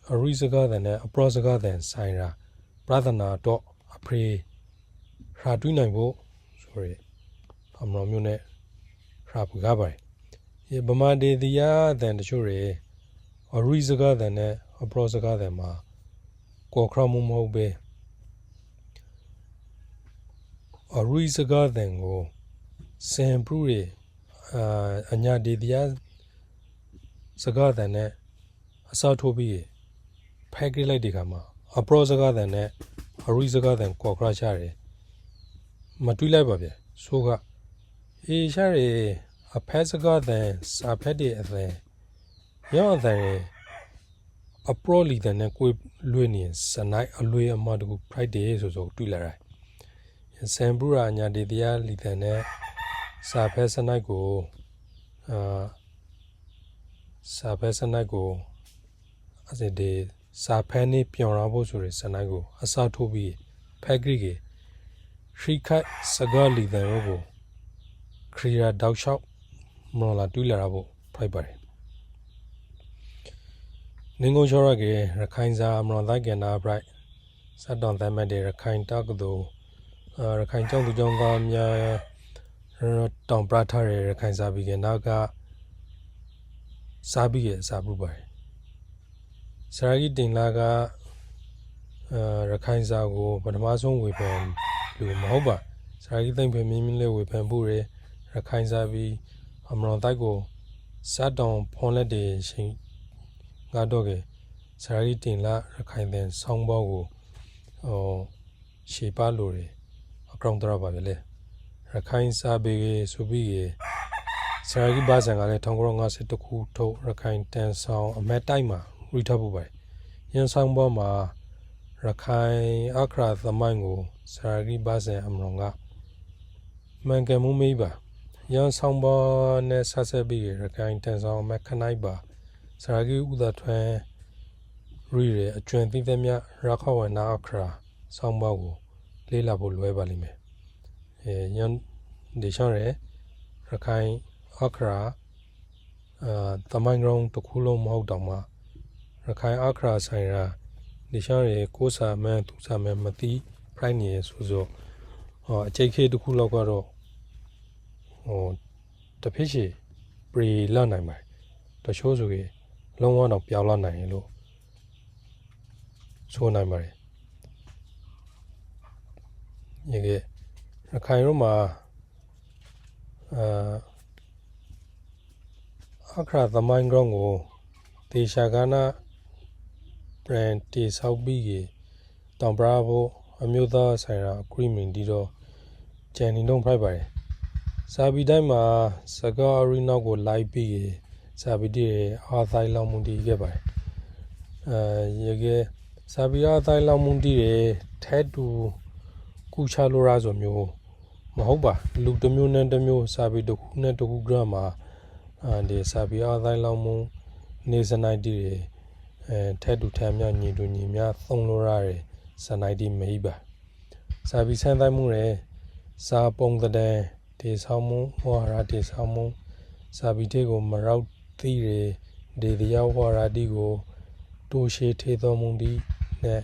အရီစကားတဲ့အပရောစကားတဲ့ဆိုင်ရာပြဿနာတော့အဖေရာတွိနိုင်ဖို့ဆိုရအမတော်မျိုးနဲ့ရာပူကားပါတယ်ဒီဗမာဒေသီယာတဲ့တချို့တွေအရီစကားတဲ့အပရောစကားတဲ့မှာကောခရမှုမဟုတ်ပဲအရီစကားတဲ့ကိုစင်ပရူရအညာဒေသီယာစကားတဲ့အစားထိုးပြီးဖဲကိလိုက်ဒီကမှာအပရောစကားနဲ့အရီစကားကောခရချတယ်မတွေးလိုက်ပါဗျဆိုကအေးရှာရအဖက်စကားစာဖက်တဲ့အသည်ရောအသည်အပရောလီနဲ့ကိုလွေးနေစနိုင်အလွေအမတကူဖိုက်တယ်ဆိုတွေးလာတယ်စံပူရာညာဒေသီယာလီနဲ့စာဖက်စနိုင်ကိုစာဖက်စနိုင်ကိုအဲ့ဒီစာဖက်နေပြောင်းရဖို့ဆိုရယ်စနိုင်ကိုအစားထိုးပြီးဖက်ဂရီကေရှိခိုက်စကားလီတဲ့ရောကိုခရီယာတောက်လျှောက်မလို့လာတွေးလာတာဖို့ဖိုက်ပါတယ်နင်းကုန်ချောရကေရခိုင်စာမလို့တိုင်းကနာဘရိုက်စတ်တော်သမတ်တဲ့ရခိုင်တောက်ကတူရခိုင်ကျောင်းသူကျောင်းသားများတောင်ပရထားရခိုင်စာပြီးကနောက်ကစာပြီးရဲ့စာပူပါတယ်စရာကြီးတင်လာကရခိုင်စာကိုပထမဆုံးဝေဖန်လို့မဟုတ်ပါစရာကြီးသိမ့်ဖယ်မင်းမင်းလေးဝေဖန်ဖို့ရခိုင်စာပြီးအမရောတိုက်ကိုစတ်တောင်ဖွန်လက်တဲ့ရှင်ငါတော့ကစရာကြီးတင်လာရခိုင်တဲ့ဆောင်းပေါကိုရှေပါလို့ရအကောင်တရပါပဲလေရခိုင်စာပေဆိုပြီးစရာကြီးဘာစံကလည်း1950ခုထုတ်ရခိုင်တန်ဆောင်အမက်တိုက်မှာရီထပ်ဖို့ပဲရန်ဆောင်ပေါ်မှာရခိုင်အခရာသမိုင်းကိုစရာကြီးဘာစံအမရောကမှန်ကန်မှုမေးပါရန်ဆောင်ပေါ်နဲ့ဆက်ဆက်ပြီးရခိုင်တန်ဆောင်အမက်ခနိုင်ပါစရာကြီးဥဒထွန်းရီရအကျွမ်းသိသည်များရခဝနာအခရာဆောင်ပေါ်ကိုလေးလာဖို့လွယ်ပါလိမ့်မယ်ရန်ဒီရှောင်းရရခိုင်အခရာသမိုင်းကြောင်းတစ်ခုလုံးမဟုတ်တော့မှရခိုင်အခရာဆိုင်ရာဒီရှောင်းရကိုစာမန်သူစာမန်မတိဖိုင်နေဆိုအချိတ်ခေတစ်ခုလောက်ကတော့တဖိရှိပရီလာနိုင်ပါတယ်တချို့ဆိုရင်လုံးဝတော့ပြောင်းလာနိုင်လို့ဆိုနိုင်ပါတယ်ရခိုင်ရိုးမှာအခရာသမိုင်းကြောင်းကိုတေရှာကနာဘရန်တီဆောက်ပြီးတောင်ပရာဖို့အမျိုးသားဆိုင်ရာအဂရီမင့်ဒီတော့ဂျန်နီတုံးဖိုက်ပါတယ်စာဘီတိုင်းမှာစကားအရီနောက်ကိုလိုက်ပြီးစာဘီတီအားသိုင်းလောင်မှုတီးခဲ့ပါတယ်စာဘီအားသိုင်းလောင်မှုတီးထဲတူကူချလိုရာဆိုမျိုးမဟုတ်ပါလူတစ်မျိုးနဲ့တစ်မျိုးစာဘီတစ်ခုနဲ့တစ်ခုကမှာဒီစာဘီအားသိုင်းလောင်မှုနေစနိုင်တီးထဲတူထဲမြညီတူညီများသုံးလိုရာစနိုင်တီးမဟိပါစာဘီဆန်းတိုင်းမှုစာပုံတဲ့တေဆောင်မှုဝါရာတေဆောင်မှုစာဘီတေကိုမရောက်သီးဒေဒီယာဝါရာတီကိုတိုးရှေထေတော်မူတီနဲ့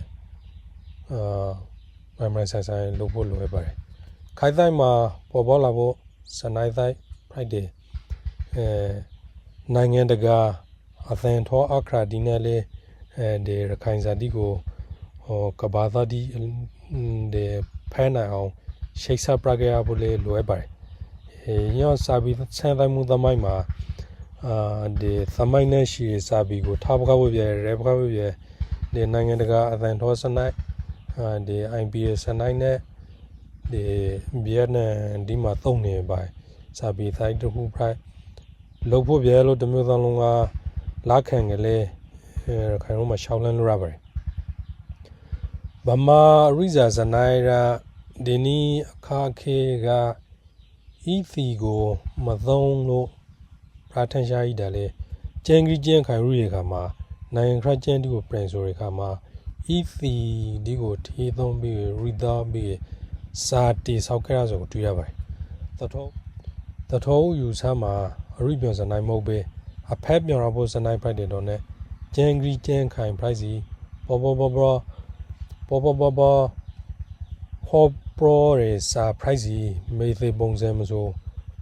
မဆိုင်လို့ဖို့လိုပါတယ်ခိုင်တိုင်းမှာပေါ်ပေါ်လာဖို့စနိုင်တိုင်းဖိုက်တယ်နိုင်ငံတကာအသင်ထောအခရာဒီနဲ့လေ ဒီရခိုင်ဇာတိကိုကဘာသာဒီဒီဖဲနိုင်အောင်ရှိတ်ဆက်ပြခဲ့ရဖို့လေလိုအပ်ပါတယ်ညောစာပြီးဆန်တိုင်းမှုသမိုင်းမှာဒီသမိုင်းနဲ့ရှိစာပြီးကိုထားပကားဖို့ပြရဲပကားဖို့ပြဒီနိုင်ငံတကာအသံတော်စနိုက်ဒီ IPS စနိုက်နဲ့ဒီဗီယက်နမ်ဒီမှာသုံးနေပါစာပြီးတိုင်းတခုဖိုက်လုပ်ဖို့ပြလို့တမျိုးသားလုံးကလက်ခံကြလေခိုင်တော့မရှောင်းလန်းလို့ရပါတယ်ဗမာရိဇာစနိုက်ရာဒီနီအခါခေကဤသီကိုမသုံးလို့ပရာထန်ရှားဤတယ်လေကျင်းကြီးကျင်းခိုင်ရူရေခါမှာနိုင်ငံခရကျင်းဒီကိုပြင်ဆိုရေခါမှာဤသီဒီကိုထေးသုံးပြီးရီသာပြီးစာတီဆောက်ခဲ့ရဆိုကိုတွေ့ရပါတယ်တထောယူဆမှာအရိပြောစနိုက်မဟုတ်ပဲအဖက်ပြောင်းရဖို့စနိုက်ဖိုက်တယ်တော့ ਨੇ ကျင်းကြီးကျင်းခိုင် price ဘောဟောပရိုရေစာ price မေသေးပုံစံမဆို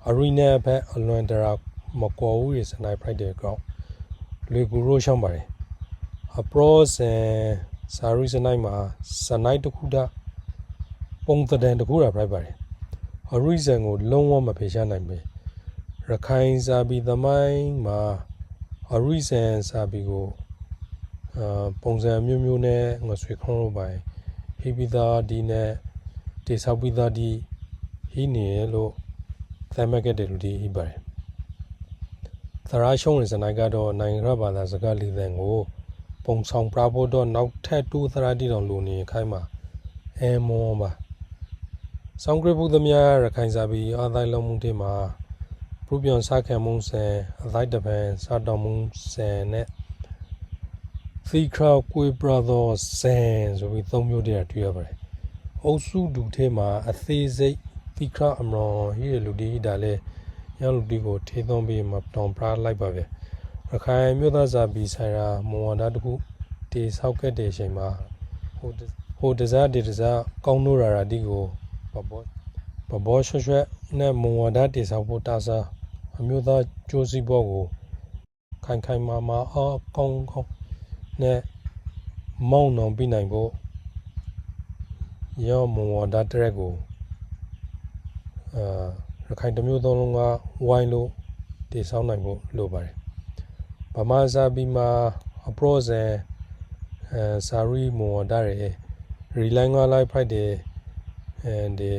အရိနဲ့ဖက်အလွန်တရာမကောဘူးရေစနိုက်ဖိုက်တယ်ကောလေကူရိုရှောင်းပါတယ်အပရောစင်စာရီစနိုက်မှာစနိုက်တခုတာပုံတန်တခုတာ price ပါတယ်အရိစံကိုလုံးဝမဖေရှားနိုင်ပဲရခိုင်စာပြီးသမိုင်းမှာအရိစံစာပြီးကိုပုံစံမျိုးမျိုးနဲ့ငဆွေခေါင်းလို့ပိုင်ဟိပိသာဒီနဲ့တေဆောက်ပိသာဒီဟိနေလို့သတ်မှတ်ခဲ့တယ်လို့ဒီဟိပါတယ်သရာရှုံးရစနိုင်ကတော့နိုင်ငံရဘာသာစကားလေးတဲ့ကိုပုံဆောင်ပြဖို့တော့နောက်ထပ်တူသရာတီတော်လူနေခိုင်းမှာအဲမောပါဆောင်းဂရဘုသမ ्या ရခိုင်စာပြီးအတိုင်းလုံးမှုတွေမှာပရုပြန်စားခံမှုဆန်အတိုင်းတပန်စားတော်မှုဆန်နဲ့ဖီခရာကွေဘရာသာဆန်ဆိုပြီးသုံးမျိုးတည်းတွေ့ရပါတယ်အုပ်စုဒူထဲမှာအသေးစိတ်ဖီခရာအမရောဟိရလူဒီဒါလဲရလူဒီကိုထေးသွင်းပြီးမတောင်ပရာလိုက်ပါပဲရခိုင်မြို့သားစာပြီးဆိုင်ရာမွန်ဝါဒတခုတေဆောက်ခဲ့တဲ့အချိန်မှာဟိုတစားဒီတစားကောင်းလို့ရာဒီကိုဘဘောရွှဲရွှဲနဲ့မွန်ဝါဒတေဆောက်ဖို့တာစားအမျိုးသားကျိုးစီဘောကိုခိုင်မာအကောင်းနဲ့မောင်းနှောင်ပြနိုင်ဖို့ရောမွန်ဝါဒတရက်ကိုရခိုင်တမျိုးသုံးလုံးကဝိုင်းလို့တေဆောက်နိုင်ဖို့လိုပါတယ်ဗမာစာပြီးမှာအပရောဇန်စာရီမွန်ဝါဒရယ်ရီလိုင်းကလိုက်ဖိုက်တယ်ဒီ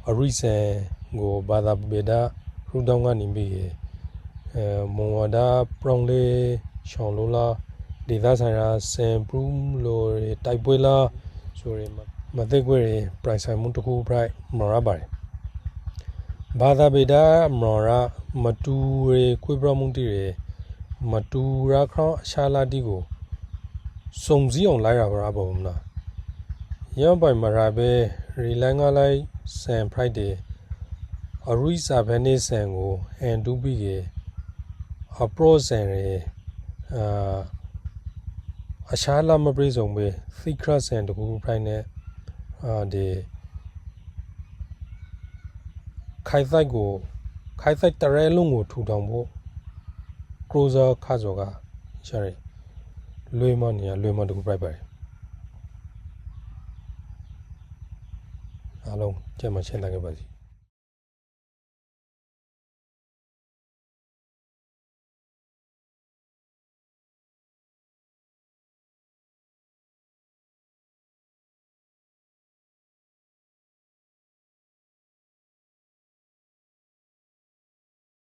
အရိစံကိုဘာသာပေတာရူတောင်းကနေပြီးမွန်ဝါဒပရောင်လေးရှောင်းလို့လားဒေသဆိုင်ရာစင်ပရူးလို့တိုက်ပွဲလားဆိုရင်မသိခွေးပရိုင်ဆိုင်မှုတခုပရိုက်မရပါတယ်ဘာသာပေတာမရမတူရေခွေးပရမှုတီရေမတူရာခေါအရှာလာတီကိုစုံစည်းအောင်လိုက်ရပါဘောမလားရောပိုင်မရပဲရီလိုင်းကလိုက်ဆန်ဖရိုက်တယ်အရိစာဘဲနေဆန်ကိုအန်တူပြီးရအပရောဆန်ရအရှာလာမပြေဆုံးပဲသိခရဆန်တကူဖရိုက်နဲ့ဒီခိုင်ဆိုင်တရဲလုံးကိုထူထောင်ဖို့ကရိုဇာခါဇောကရှာရလွေမနေရလွေမတကူဖရိုက်ပါတယ်အားလုံးကျမရှင်းနိုင်ကြပါစီ